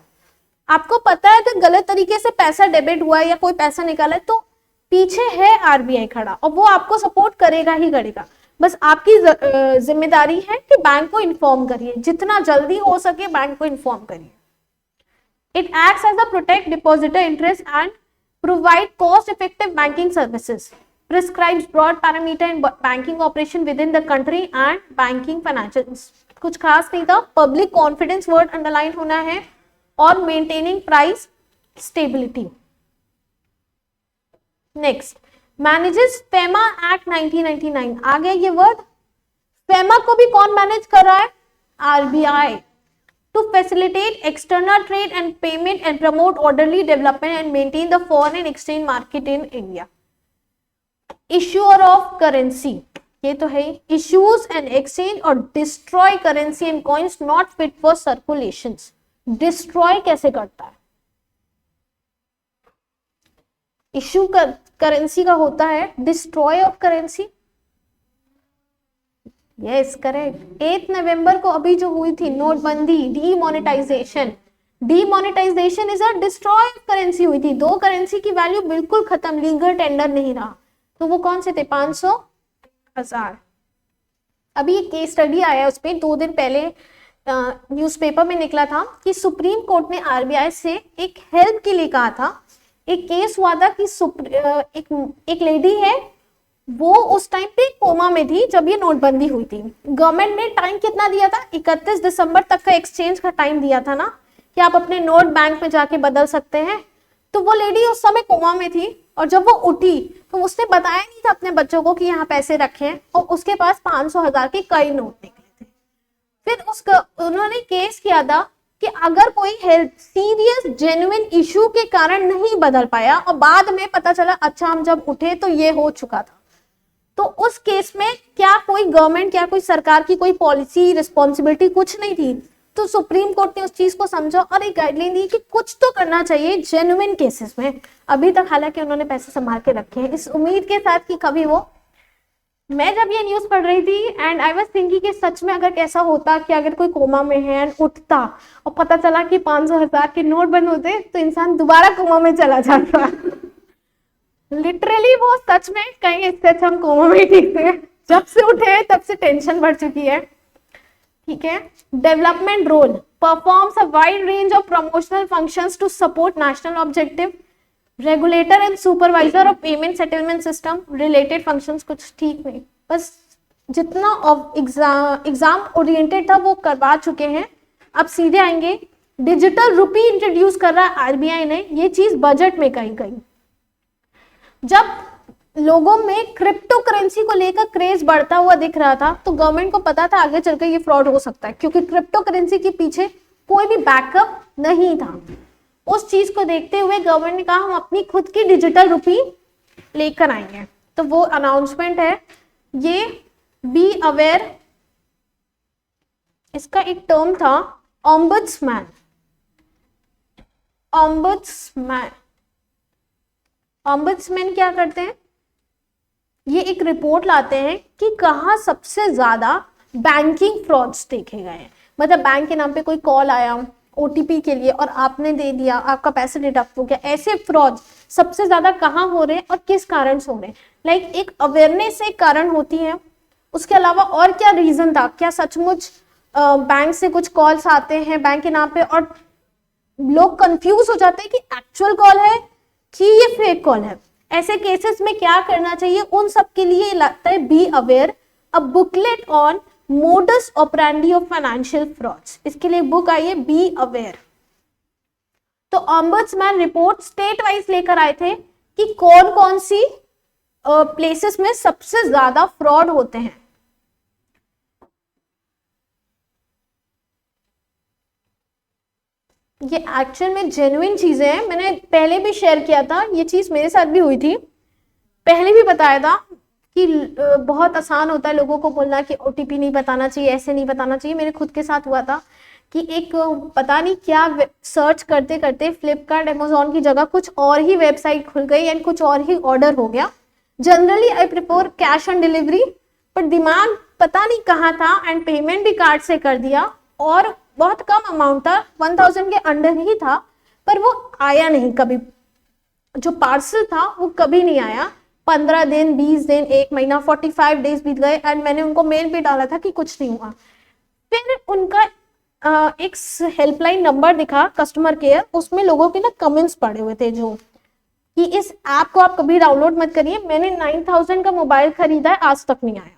आपको पता है कि गलत तरीके से पैसा डेबिट हुआ है या कोई पैसा निकाला है तो पीछे है आरबीआई खड़ा और वो आपको सपोर्ट करेगा ही करेगा। बस आपकी जिम्मेदारी है कि बैंक को इन्फॉर्म करिए, जितना जल्दी हो सके बैंक को इन्फॉर्म करिए। It acts as a protect depositor interest and provide cost-effective banking services. Prescribes broad parameter in banking operation within the country and banking financials. कुछ खास नहीं था, public confidence word underline होना है और maintaining price stability. Next, manages FEMA Act 1999. आ गया ये word. FEMA को भी कौन मैनेज कर रहा है? RBI. To facilitate external trade and payment and promote orderly development and maintain the foreign exchange market in India. Issuer of currency, ये तो है, issues and exchange or destroy currency and coins not fit for circulations. Destroy कैसे करता है? Issue करेंसी का होता है, destroy of currency. Yes correct. 8 नवंबर को अभी जो हुई थी नोटबंदी, demonetisation, demonetisation is a destroy currency हुई थी। 2 करेंसी की वैल्यू बिल्कुल खत्म, लीगल टेंडर नहीं रहा। तो वो कौन से थे? 500, 1000। अभी एक केस स्टडी आया उस पर 2 दिन पहले न्यूज़पेपर में निकला था कि सुप्रीम कोर्ट ने आरबीआई से एक हेल्प के लिए कहा था। एक केस हुआ था कि एक लेडी है, वो उस टाइम पे कोमा में थी जब ये नोटबंदी हुई थी। गवर्नमेंट ने टाइम कितना दिया था? 31 दिसंबर तक का एक्सचेंज का टाइम दिया था ना, कि आप अपने नोट बैंक में जाके बदल सकते हैं। तो वो लेडी उस समय कोमा में थी और जब वो उठी तो उसने बताया नहीं था अपने बच्चों को कि यहाँ पैसे रखे, और उसके पास 500 1000 के कई नोट निकले थे। फिर उन्होंने केस किया था कि अगर कोई हेल्थ सीरियस जेन्युइन इश्यू के कारण नहीं बदल पाया और बाद में पता चला अच्छा हम जब उठे तो ये हो चुका था, तो उस केस में क्या कोई गवर्नमेंट, क्या कोई सरकार की कोई पॉलिसी रिस्पॉन्सिबिलिटी कुछ नहीं थी। तो सुप्रीम कोर्ट ने उस चीज को समझा और एक गाइडलाइन दी कि कुछ तो करना चाहिए जेन्युइन केसेस में। अभी तक हालांकि उन्होंने पैसे संभाल के रखे हैं, इस उम्मीद के साथ कि कभी वो, मैं जब ये न्यूज पढ़ रही थी एंड आई वाज थिंकिंग कि सच में अगर कैसा होता कि अगर कोई कोमा में है एंड उठता और पता चला कि 500 1000 के नोट बंद होते तो इंसान दोबारा कोमा में चला जाता। लिटरली वो सच में कहीं इससे अच्छा हम कोमा में ठीक थे। जब से उठे तब से टेंशन बढ़ चुकी है। ठीक है। Development role performs a wide range of promotional functions to support national objective, regulator and supervisor of payment settlement system, related functions कुछ ठीक नहीं, बस जितना एग्जाम ओरिएंटेड था वो करवा चुके हैं। अब सीधे आएंगे, डिजिटल रुपी इंट्रोड्यूस कर रहा है आरबीआई ने, ये चीज बजट में कहीं जब लोगों में क्रिप्टो करेंसी को लेकर क्रेज बढ़ता हुआ दिख रहा था तो गवर्नमेंट को पता था आगे चलकर ये फ्रॉड हो सकता है, क्योंकि क्रिप्टो करेंसी के पीछे कोई भी बैकअप नहीं था। उस चीज को देखते हुए गवर्नमेंट ने कहा हम अपनी खुद की डिजिटल रुपी लेकर आएंगे। तो वो अनाउंसमेंट है, ये बी अवेयर, इसका एक टर्म था ऑम्बुड्समैन। ऑम्बुड्समैन क्या करते हैं? ये एक रिपोर्ट लाते हैं कि कहाँ सबसे ज्यादा बैंकिंग फ्रॉड्स देखे गए हैं। मतलब बैंक के नाम पे कोई कॉल आया ओटीपी के लिए और आपने दे दिया, आपका पैसे डिडक्ट हो गया, ऐसे फ्रॉड सबसे ज्यादा कहाँ हो रहे हैं और किस कारण से हो रहे हैं। लाइक एक अवेयरनेस एक कारण होती है, उसके अलावा और क्या रीजन था? क्या सचमुच बैंक से कुछ कॉल्स आते हैं बैंक के नाम पे और लोग कंफ्यूज हो जाते हैं कि एक्चुअल कॉल है कि ये फेक कॉल है। ऐसे केसेस में क्या करना चाहिए, उन सब के लिए लगता है be aware, a booklet on modus operandi of financial frauds. इसके लिए बुक आई है बी अवेयर। तो ऑम्बुड्समैन रिपोर्ट स्टेट वाइज लेकर आए थे कि कौन कौन सी प्लेसेस में सबसे ज्यादा फ्रॉड होते हैं। ये एक्चुअल में जेन्युइन चीजें हैं, मैंने पहले भी शेयर किया था, ये चीज मेरे साथ भी हुई थी, पहले भी बताया था कि बहुत आसान होता है लोगों को बोलना कि ओटीपी नहीं बताना चाहिए, ऐसे नहीं बताना चाहिए। मेरे खुद के साथ हुआ था कि एक पता नहीं क्या सर्च करते करते फ्लिपकार्ट अमेजोन की जगह कुछ और ही वेबसाइट खुल गई एंड कुछ और ही ऑर्डर हो गया। Generally I prefer cash on delivery, पर दिमाग पता नहीं कहाँ था एंड पेमेंट भी कार्ड से कर दिया और बहुत कम अमाउंट था, 1000 के अंडर ही था, पर वो आया नहीं कभी, जो पार्सल था वो कभी नहीं आया। 15 दिन, 20 दिन, 1 महीना, 45 डेज बीत गए एंड मैंने उनको मेल भी डाला था कि कुछ नहीं हुआ। फिर उनका एक हेल्पलाइन नंबर दिखा, कस्टमर केयर, उसमें लोगों के ना कमेंट्स पड़े हुए थे जो कि इस ऐप को आप कभी डाउनलोड मत करिए, मैंने 9000 का मोबाइल खरीदा है आज तक नहीं आया,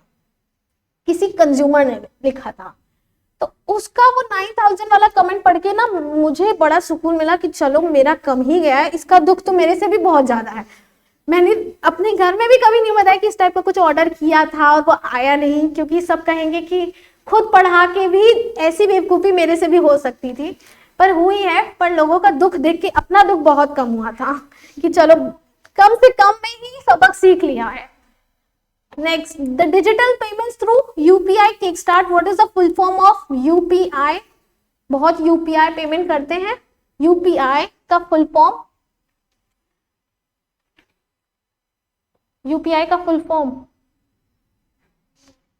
किसी कंज्यूमर ने लिखा था। तो उसका वो 9000 वाला कमेंट पढ़ के ना मुझे बड़ा सुकून मिला कि चलो मेरा कम ही गया है, इसका दुख तो मेरे से भी बहुत ज्यादा है। मैंने अपने घर में भी कभी नहीं बताया कि इस टाइप का कुछ ऑर्डर किया था और वो आया नहीं, क्योंकि सब कहेंगे कि खुद पढ़ा के भी ऐसी बेवकूफी मेरे से भी हो सकती थी, पर हुई है। पर लोगों का दुख देख के अपना दुख बहुत कम हुआ था कि चलो कम से कम में ही सबक सीख लिया है। Next, the digital payments through UPI kick start. What is the full form of UPI? बहुत यूपीआई पेमेंट करते हैं, यूपीआई का फुल फॉर्म, यूपीआई का फुल फॉर्म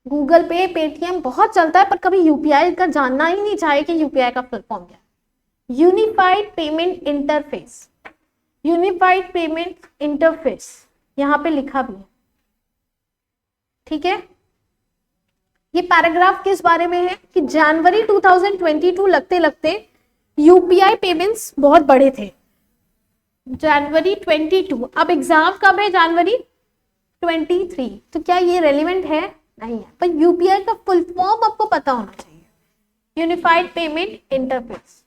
गूगल पे, पेटीएम बहुत चलता है, पर कभी यूपीआई का जानना ही नहीं चाहे कि यूपीआई का फुल फॉर्म क्या है। Unified payment interface, unified payment interface यहां पे लिखा भी है, ठीक है। ये पैराग्राफ किस बारे में है कि जनवरी 2022 लगते लगते यूपीआई पेमेंट्स बहुत बड़े थे, जनवरी 22। अब एग्जाम कब है? जनवरी 23। तो क्या ये रेलिवेंट है? नहीं है, पर यूपीआई का फुल फॉर्म आपको पता होना चाहिए, unified payment interface.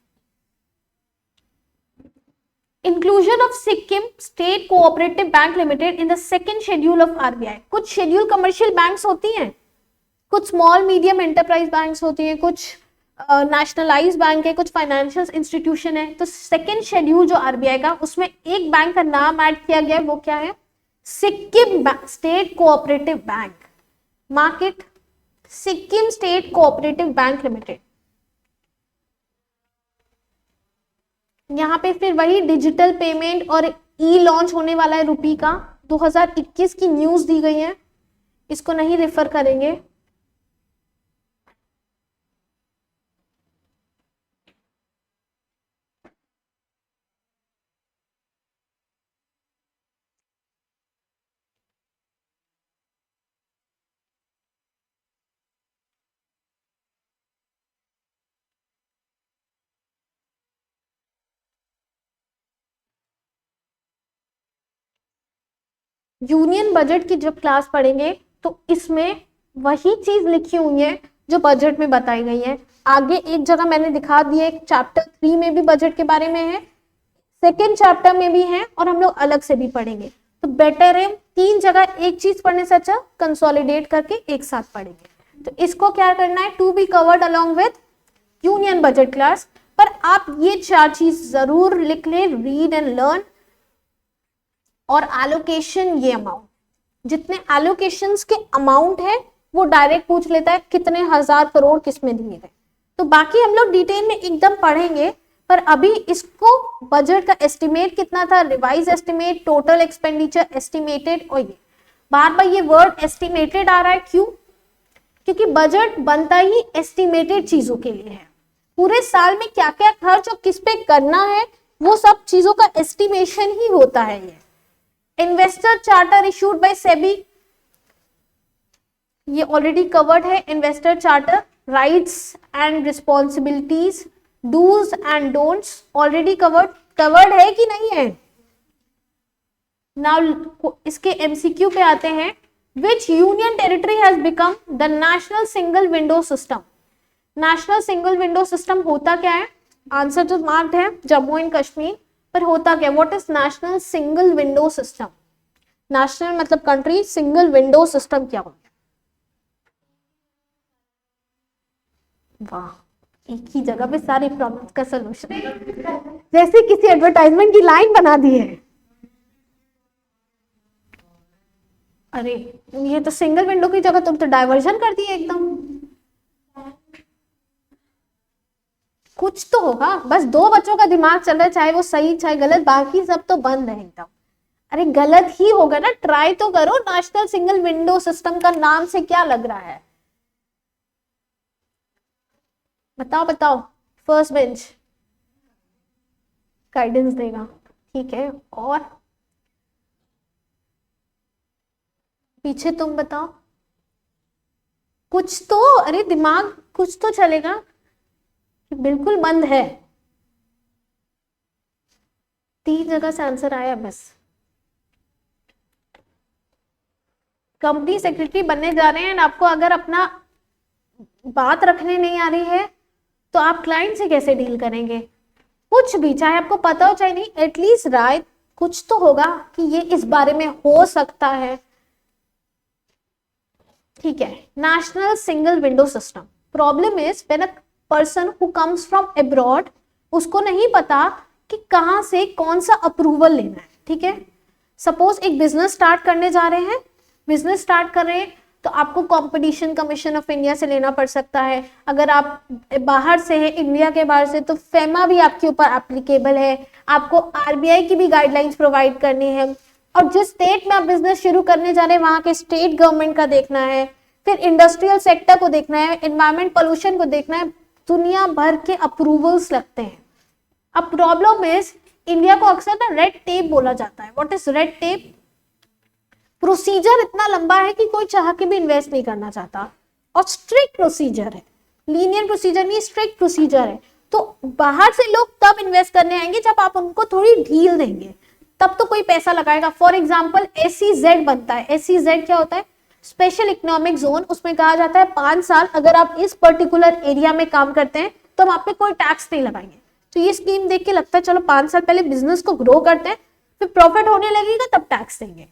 Inclusion of Sikkim state cooperative bank limited in the second schedule of RBI. कुछ शेड्यूल कमर्शियल बैंक्स होती हैं, कुछ स्मॉल मीडियम एंटरप्राइज बैंक्स होती हैं, कुछ नेशनलाइज बैंक है, कुछ फाइनेंशियल इंस्टीट्यूशन है। तो सेकंड शेड्यूल जो आरबीआई का, उसमें एक बैंक का नाम ऐड किया गया, वो क्या है? Sikkim state cooperative bank, market Sikkim state cooperative bank limited. यहाँ पे फिर वही डिजिटल पेमेंट और ई लॉन्च होने वाला है रुपी का, 2021 की न्यूज दी गई है, इसको नहीं रेफर करेंगे। यूनियन बजट की जब क्लास पढ़ेंगे तो इसमें वही चीज लिखी हुई है जो बजट में बताई गई है। आगे एक जगह मैंने दिखा दी है, चैप्टर 3 में भी बजट के बारे में है, सेकेंड चैप्टर में भी है, और हम लोग अलग से भी पढ़ेंगे। तो बेटर है 3 जगह एक चीज पढ़ने से अच्छा कंसोलिडेट करके एक साथ पढ़ेंगे। तो इसको क्या करना है? To be covered along with union budget class. पर आप ये 4 चीज जरूर लिख ले, रीड एंड लर्न और एलोकेशन, ये अमाउंट, जितने एलोकेशंस के अमाउंट है वो डायरेक्ट पूछ लेता है कितने हजार करोड़ किस में दिए गए। तो बाकी हम लोग डिटेल में एकदम पढ़ेंगे, पर अभी इसको बजट का एस्टिमेट कितना था, revise estimate, total expenditure estimated, और ये बार बार ये वर्ड एस्टिमेटेड आ रहा है, क्यों? क्योंकि बजट बनता ही एस्टिमेटेड चीजों के लिए है। पूरे साल में क्या क्या खर्च और किस पे करना है वो सब चीजों का एस्टिमेशन ही होता है। ये investor charter issued by SEBI, ये ऑलरेडी कवर्ड है। Investor charter, rights and responsibilities, dos and don'ts, already covered है कि नहीं है? नाउ इसके एमसीक्यू पे आते हैं। विच union territory has become the national single window system? National single window system होता क्या है? आंसर जो मार्क्ड है जम्मू एंड कश्मीर, पर होता क्या? What is national single window system? National मतलब कंट्री, सिंगल विंडो सिस्टम क्या होता है? वाह, एक ही जगह पे सारी प्रॉब्लम्स का सलूशन, जैसे किसी एडवर्टाइजमेंट की लाइन बना दी है। अरे ये तो सिंगल विंडो की जगह तुम तो डाइवर्जन कर दिए एकदम। कुछ तो होगा, बस 2 बच्चों का दिमाग चल रहा है, चाहे वो सही चाहे गलत, बाकी सब तो बंद है एकदम। अरे गलत ही होगा ना, ट्राई तो करो। नेशनल सिंगल विंडो सिस्टम का नाम से क्या लग रहा है? बताओ बताओ, फर्स्ट बेंच गाइडेंस देगा, ठीक है। और पीछे तुम बताओ, कुछ तो, अरे दिमाग कुछ तो चलेगा कि बिल्कुल बंद है। 3 जगह से आंसर आया बस। कंपनी सेक्रेटरी बनने जा रहे हैं, आपको अगर अपना बात रखने नहीं आ रही है तो आप क्लाइंट से कैसे डील करेंगे? कुछ भी, चाहे आपको पता हो चाहे नहीं, एटलीस्ट राय कुछ तो होगा कि ये इस बारे में हो सकता है। ठीक है, national single window system. Problem is when a person who comes from abroad, उसको नहीं पता कि कहां से कौन सा अप्रूवल लेना है। ठीक है, सपोज एक बिजनेस स्टार्ट करने जा रहे हैं, बिजनेस स्टार्ट कर रहे हैं तो आपको कंपटीशन कमीशन ऑफ इंडिया से लेना पड़ सकता है। अगर आप बाहर से है, इंडिया के बाहर से, तो फेमा भी आपके ऊपर एप्लीकेबल है। आपको आरबीआई की भी गाइडलाइंस प्रोवाइड करनी है, और जिस स्टेट में आप बिजनेस शुरू करने जा रहे हैं वहां के स्टेट गवर्नमेंट का देखना है, फिर इंडस्ट्रियल सेक्टर को देखना है, एनवायरमेंट पोल्यूशन को देखना है, दुनिया भर के अप्रूवल्स लगते हैं। अब प्रॉब्लम इज, इंडिया को अक्सर ना रेड टेप बोला जाता है। What is red tape? Procedure इतना लंबा है कि कोई चाह के भी इन्वेस्ट नहीं करना चाहता, और स्ट्रिक्ट प्रोसीजर है, लीनियर प्रोसीजर नहीं, स्ट्रिक्ट प्रोसीजर है। तो बाहर से लोग तब इन्वेस्ट करने आएंगे जब आप उनको थोड़ी ढील देंगे, तब तो कोई पैसा लगाएगा। फॉर एग्जाम्पल SEZ बनता है। SEZ क्या होता है? Special economic zone. उसमें कहा जाता है 5 साल अगर आप इस पर्टिकुलर एरिया में काम करते हैं तो हम आप पे कोई टैक्स नहीं लगाएंगे। तो ये स्कीम देख के लगता है चलो 5 साल पहले बिजनेस को ग्रो करते हैं, फिर प्रॉफिट होने लगेगा तब टैक्स देंगे।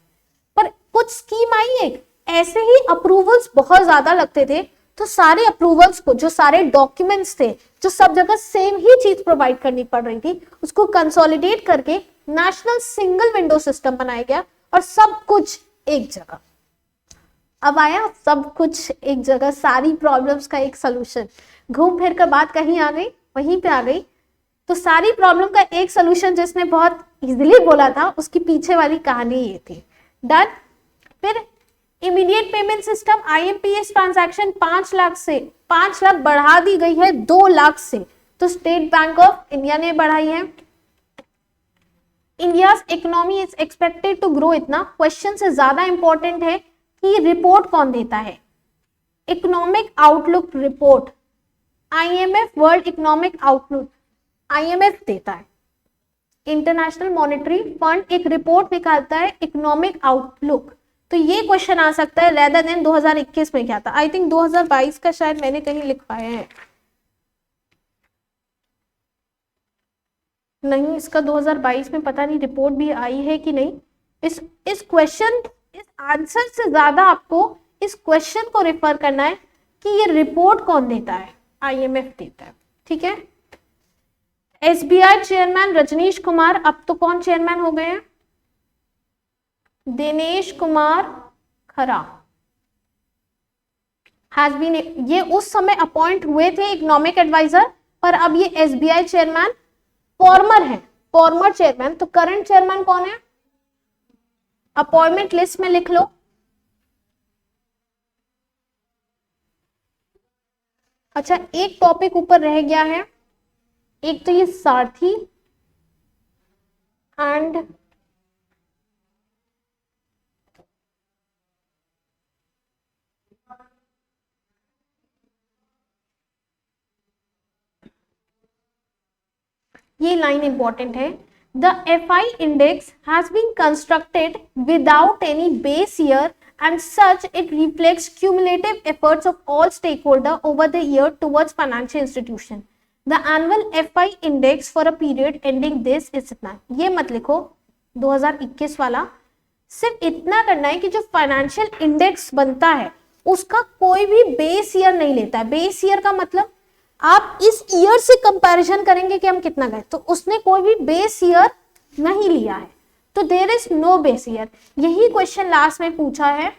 पर कुछ स्कीम आई है ऐसे ही, अप्रूवल्स बहुत ज्यादा लगते थे, तो सारे अप्रूवल्स को, जो सारे डॉक्यूमेंट्स थे, जो सब जगह सेम ही चीज प्रोवाइड करनी पड़ रही थी, उसको कंसोलिडेट करके नेशनल सिंगल विंडो सिस्टम बनाया गया, और सब कुछ एक जगह। अब आया सब कुछ एक जगह, सारी प्रॉब्लम्स का एक सोल्यूशन। घूम फिर कर बात कहीं आ गई, वहीं पे आ गई। तो सारी प्रॉब्लम का एक सोल्यूशन जिसने बहुत इजीली बोला था, उसकी पीछे वाली कहानी ये थी। डन। फिर immediate payment system IMPS transaction 5 lakh से 5 लाख बढ़ा दी गई है 2 लाख से, तो स्टेट बैंक ऑफ इंडिया ने बढ़ाई है। India's economy is expected to grow. इतना क्वेश्चन से ज्यादा इंपॉर्टेंट है कि रिपोर्ट कौन देता है? Economic outlook report IMF, world economic outlook IMF देता है। इंटरनेशनल मॉनेटरी फंड एक रिपोर्ट निकालता है, इकोनॉमिक आउटलुक। तो ये क्वेश्चन आ सकता है रेदर देन 2021 में क्या था। आई थिंक 2022 का शायद मैंने कहीं लिखवाया है, नहीं इसका 2022 में पता नहीं रिपोर्ट भी आई है कि नहीं। इस क्वेश्चन, इस आंसर से ज्यादा आपको इस क्वेश्चन को रेफर करना है कि ये रिपोर्ट कौन देता है? IMF देता है। ठीक है। SBI चेयरमैन रजनीश कुमार, अब तो कौन चेयरमैन हो गए हैं? दिनेश कुमार खरा हैज बीन, ये उस समय अपॉइंट हुए थे इकोनॉमिक एडवाइजर, पर अब ये SBI चेयरमैन फॉर्मर है, फॉर्मर चेयरमैन। तो करंट चेयरमैन कौन है? अपॉइंटमेंट लिस्ट में लिख लो। अच्छा, एक टॉपिक ऊपर रह गया है, एक तो ये सारथी एंड ये लाइन इंपॉर्टेंट है। The FI index has been constructed without any base year and such it reflects cumulative efforts of all stakeholders over the year towards financial institution. The annual FI index for a period ending this is इतना, ये मत लिखो 2021 वाला, सिर्फ इतना करना है कि जो फाइनेंशियल इंडेक्स बनता है उसका कोई भी बेस ईयर नहीं लेता है। बेस ईयर का मतलब आप इस ईयर से कंपैरिजन करेंगे कि हम कितना गए, तो उसने कोई भी बेस ईयर नहीं लिया है, तो there is no base year. यही क्वेश्चन लास्ट में पूछा है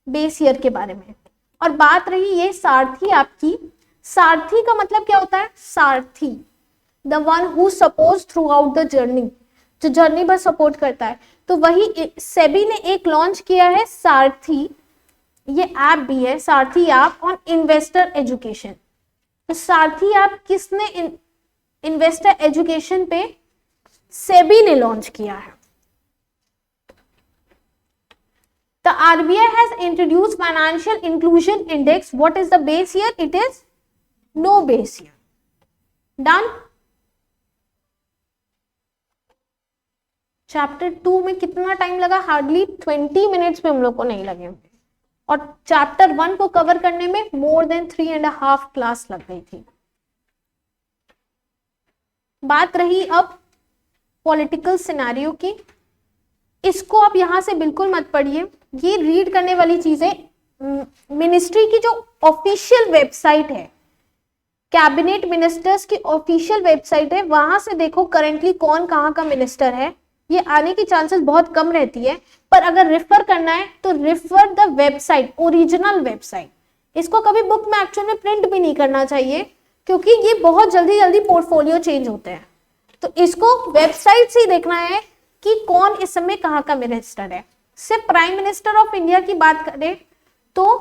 बेस ईयर के बारे में। और बात रही ये सारथी आपकी, सारथी का मतलब क्या होता है? सारथी the one who supports through out the journey, जो जर्नी पर सपोर्ट करता है। तो वही सेबी ने एक लॉन्च किया है सारथी, ये ऐप भी है सारथी ऐप ऑन इन्वेस्टर एजुकेशन। तो सारथी ऐप किसने इन्वेस्टर एजुकेशन पे सेबी ने लॉन्च किया है। The RBI has introduced financial inclusion index. What is the base year? It is no base year. Done. Chapter 2 में कितना टाइम लगा? हार्डली 20 मिनट्स में हम लोग को नहीं लगे, और चैप्टर 1 को कवर करने में मोर देन 3.5 क्लास लग गई थी। बात रही अब पॉलिटिकल सिनेरियो की, इसको आप यहां से बिल्कुल मत पढ़िए, ये रीड करने वाली चीजें मिनिस्ट्री की जो ऑफिशियल वेबसाइट है, कैबिनेट मिनिस्टर्स की ऑफिशियल वेबसाइट है, वहां से देखो करेंटली कौन कहाँ का मिनिस्टर है। ये आने की चांसेस बहुत कम रहती है, पर अगर रेफर करना है तो refer the website, original website. इसको कभी बुक में एक्चुअल में प्रिंट भी नहीं करना चाहिए, क्योंकि ये बहुत जल्दी जल्दी पोर्टफोलियो चेंज होते हैं। तो इसको वेबसाइट से ही देखना है कि कौन इस समय कहाँ का मिनिस्टर है। सिर्फ प्राइम मिनिस्टर ऑफ इंडिया की बात करें तो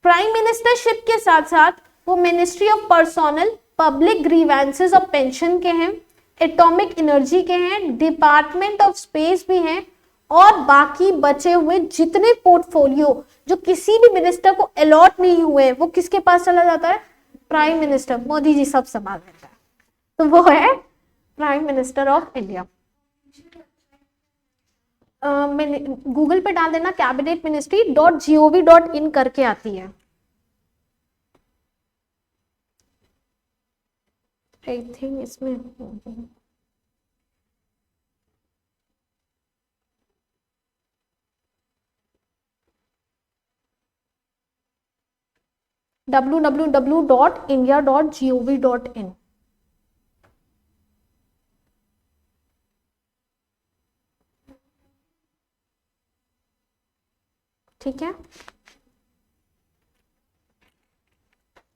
प्राइम मिनिस्टरशिप के साथ साथ वो ministry of personnel, public grievances और पेंशन के हैं, एटॉमिक एनर्जी के हैं, डिपार्टमेंट ऑफ स्पेस भी हैं, और बाकी बचे हुए जितने पोर्टफोलियो जो किसी भी मिनिस्टर को अलॉट नहीं हुए वो किसके पास चला जाता है? Prime minister. मोदी जी सब संभाल लेता है, तो वो है prime minister of India. Google पे डाल देना cabinet-ministry.gov.in करके आती है। आई थिंक इसमें www.india.gov.in। ठीक है,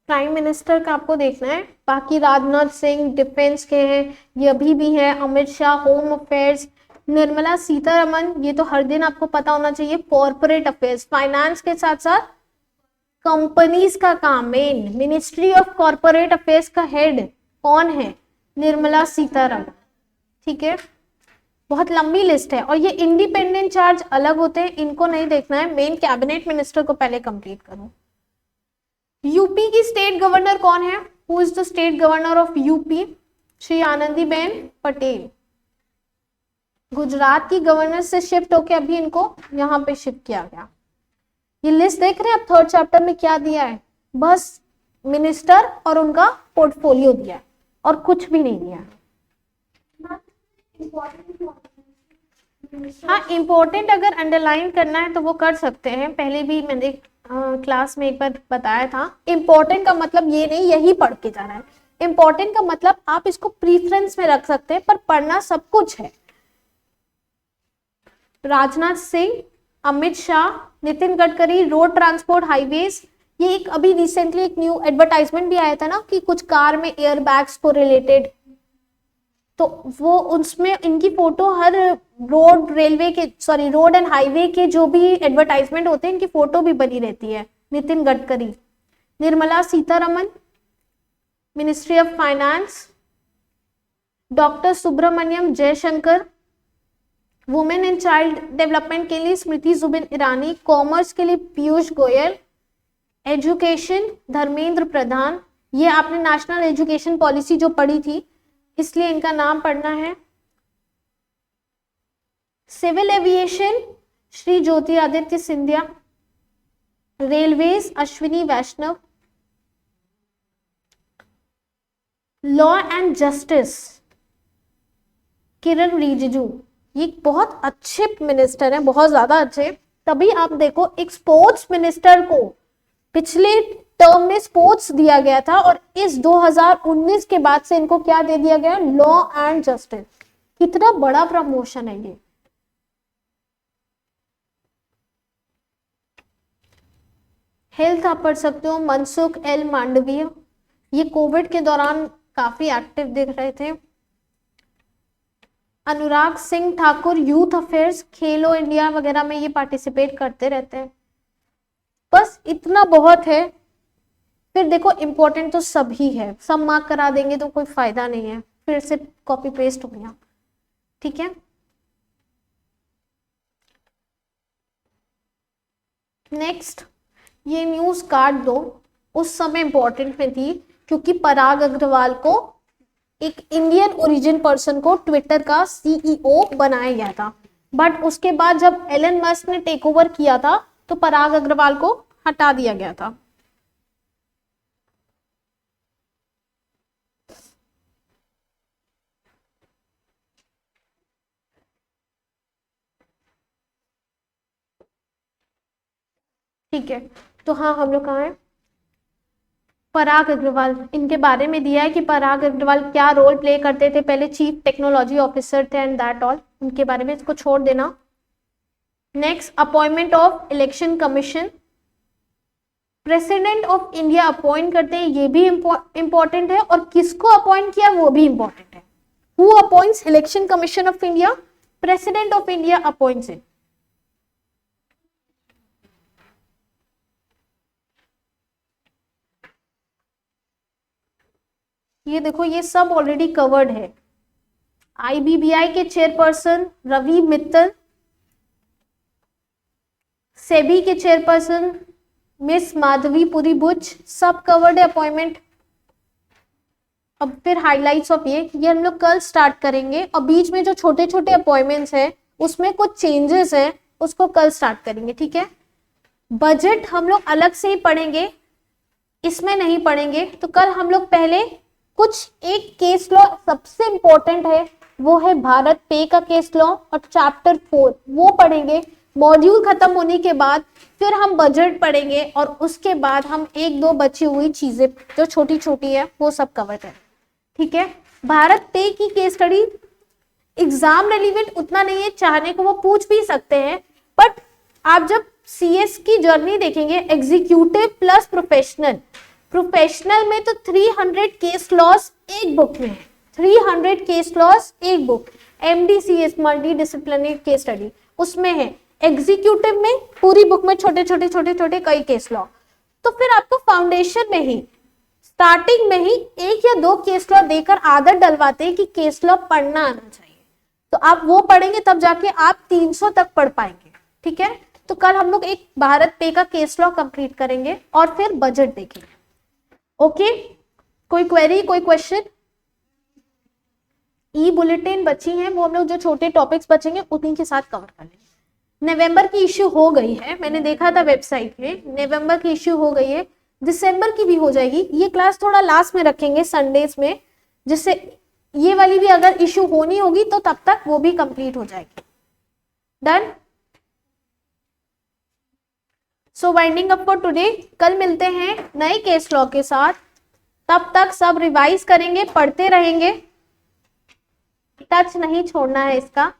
प्राइम मिनिस्टर का आपको देखना है। बाकी राजनाथ सिंह डिफेंस के हैं, ये अभी भी है, अमित शाह होम अफेयर्स, निर्मला सीतारमन, ये तो हर दिन आपको पता होना चाहिए, कॉर्पोरेट अफेयर्स। फाइनेंस के साथ साथ कंपनीज का काम, main ministry of corporate affairs का हेड कौन है? निर्मला सीतारमन। ठीक है, बहुत लंबी लिस्ट है, और ये इंडिपेंडेंट चार्ज अलग होते हैं, इनको नहीं देखना है, मेन कैबिनेट मिनिस्टर को पहले कंप्लीट करो। यूपी की स्टेट गवर्नर कौन है? Who is the state governor of UP? Shri Anandiben Patel. Gujarat की गवर्नर से शिफ्ट होके अभी इनको यहाँ पे शिफ्ट किया गया। ये लिस्ट देख रहे हैं आप, थर्ड चैप्टर में क्या दिया है? बस मिनिस्टर और उनका पोर्टफोलियो दिया है, और कुछ भी नहीं दिया। हाँ, इंपॉर्टेंट अगर अंडरलाइन करना है तो वो कर सकते हैं, पहले भी मैंने क्लास में एक बार बताया था। इंपॉर्टेंट का मतलब ये नहीं यही पढ़ के जाना है, इंपॉर्टेंट का मतलब आप इसको प्रीफरेंस में रख सकते हैं, पर पढ़ना सब कुछ है। Rajnath Singh, Amit Shah, Nitin Gadkari, road transport, highways. ये एक अभी रिसेंटली एक न्यू एडवर्टाइजमेंट भी आया था ना कि कुछ कार में एयर बैग्स को रिलेटेड, तो वो उसमें इनकी फोटो हर रोड रेलवे के रोड एंड हाईवे के जो भी एडवर्टाइजमेंट होते हैं इनकी फोटो भी बनी रहती है। Nitin Gadkari. Nirmala Sitharaman, ministry of finance. Doctor Subrahmanyam Jaishankar, women and child development के लिए स्मृति जुबिन ईरानी। कॉमर्स के लिए पीयूष गोयल। एजुकेशन धर्मेंद्र प्रधान। ये आपने नेशनल एजुकेशन पॉलिसी जो पढ़ी थी इसलिए इनका नाम पढ़ना है। Civil aviation Shri Jyotiraditya Scindia. Railways Ashwini Vaishnaw. Law and justice Kiren Rijiju. ये बहुत अच्छे मिनिस्टर हैं, बहुत ज्यादा अच्छे। तभी आप देखो एक स्पोर्ट्स मिनिस्टर को पिछले टर्म में स्पोर्ट्स दिया गया था, और इस 2019 के बाद से इनको क्या दे दिया गया? Law and justice. कितना बड़ा प्रमोशन है ये। हेल्थ आप पढ़ सकते हो, मनसुख एल मांडवीय। ये कोविड के दौरान काफी एक्टिव दिख रहे थे। अनुराग सिंह ठाकुर, यूथ अफेयर्स, खेलो इंडिया वगैरह में ये पार्टिसिपेट करते रहते हैं। बस इतना बहुत है। फिर देखो इंपॉर्टेंट तो सभी है, सब मार्क करा देंगे तो कोई फायदा नहीं है, फिर से कॉपी पेस्ट हो गया। ठीक है, नेक्स्ट, ये न्यूज काट दो, उस समय इंपॉर्टेंट में थी क्योंकि पराग अग्रवाल को एक इंडियन ओरिजिन पर्सन को ट्विटर का सीईओ बनाया गया था, बट उसके बाद जब एलन मस्क ने टेक ओवर किया था तो पराग अग्रवाल को हटा दिया गया था। ठीक है, तो हाँ हम लोग कहाँ हैं, पराग अग्रवाल, इनके बारे में दिया है कि पराग अग्रवाल क्या रोल प्ले करते थे, पहले चीफ टेक्नोलॉजी ऑफिसर थे एंड दैट ऑल, उनके बारे में इसको छोड़ देना। Next, appointment of election commission, president of India appoint करते हैं, ये भी इंपॉर्टेंट है, और किसको अपॉइंट किया वो भी इंपॉर्टेंट है। Who appoints election commission of India? President of India appoints it. ये देखो ये सब ऑलरेडी कवर्ड है। आईबीबीआई के चेयरपर्सन रवि मित्तल, सेबी के चेयरपर्सन मिस माधवी पुरी बुच, सब कवर्ड है अपॉइंटमेंट। अब फिर हाइलाइट्स ऑफ ये हम लोग कल स्टार्ट करेंगे, और बीच में जो छोटे छोटे अपॉइंटमेंट्स हैं उसमें कुछ चेंजेस हैं, उसको कल स्टार्ट करेंगे, ठीक है। बजट हम लोग अलग से ही पढ़ेंगे, इसमें नहीं पढ़ेंगे, तो कल हम लोग पहले कुछ एक केस लॉ सबसे इंपॉर्टेंट है, वो है भारत पे का केस लॉ और चैप्टर 4 वो पढ़ेंगे। मॉड्यूल खत्म होने के बाद फिर हम बजट पढ़ेंगे, और उसके बाद हम एक दो बची हुई चीजें जो छोटी छोटी है वो सब कवर करें, ठीक है। भारत पे की केस स्टडी एग्जाम रेलिवेंट उतना नहीं है, चाहने को वो पूछ भी सकते हैं, बट आप जब सीएस की जर्नी देखेंगे, एग्जीक्यूटिव प्लस प्रोफेशनल, प्रोफेशनल में तो 300 केस लॉस एक बुक में है, 300 केस लॉस एक book, MDCS multidisciplinary case study उसमें है, एग्जीक्यूटिव में पूरी बुक में छोटे छोटे कई केस लॉ। तो फिर आपको फाउंडेशन में ही स्टार्टिंग में ही एक या दो केस लॉ देकर आदत डलवाते हैं कि केस लॉ पढ़ना आना चाहिए, तो आप वो पढ़ेंगे तब जाके आप 300 तक पढ़ पाएंगे, ठीक है। तो कल हम लोग एक भारत पे का केस लॉ कंप्लीट करेंगे और फिर बजट देखेंगे, ओके। कोई क्वेरी, कोई क्वेश्चन? ई बुलेटिन बची है, वो हम लोग जो छोटे टॉपिक्स बचेंगे उन्हीं के साथ कवर कर लेंगे। नवंबर की इश्यू हो गई है, मैंने देखा था वेबसाइट पे, नवंबर की इश्यू हो गई है, दिसंबर की भी हो जाएगी। ये क्लास थोड़ा लास्ट में रखेंगे संडेज में, जिससे ये वाली भी अगर इश्यू होनी होगी तो तब तक वो भी कंप्लीट हो जाएगी। Done. So winding up for today, कल मिलते हैं नए केस लॉ के साथ, तब तक सब रिवाइज करेंगे, पढ़ते रहेंगे, टच नहीं छोड़ना है इसका।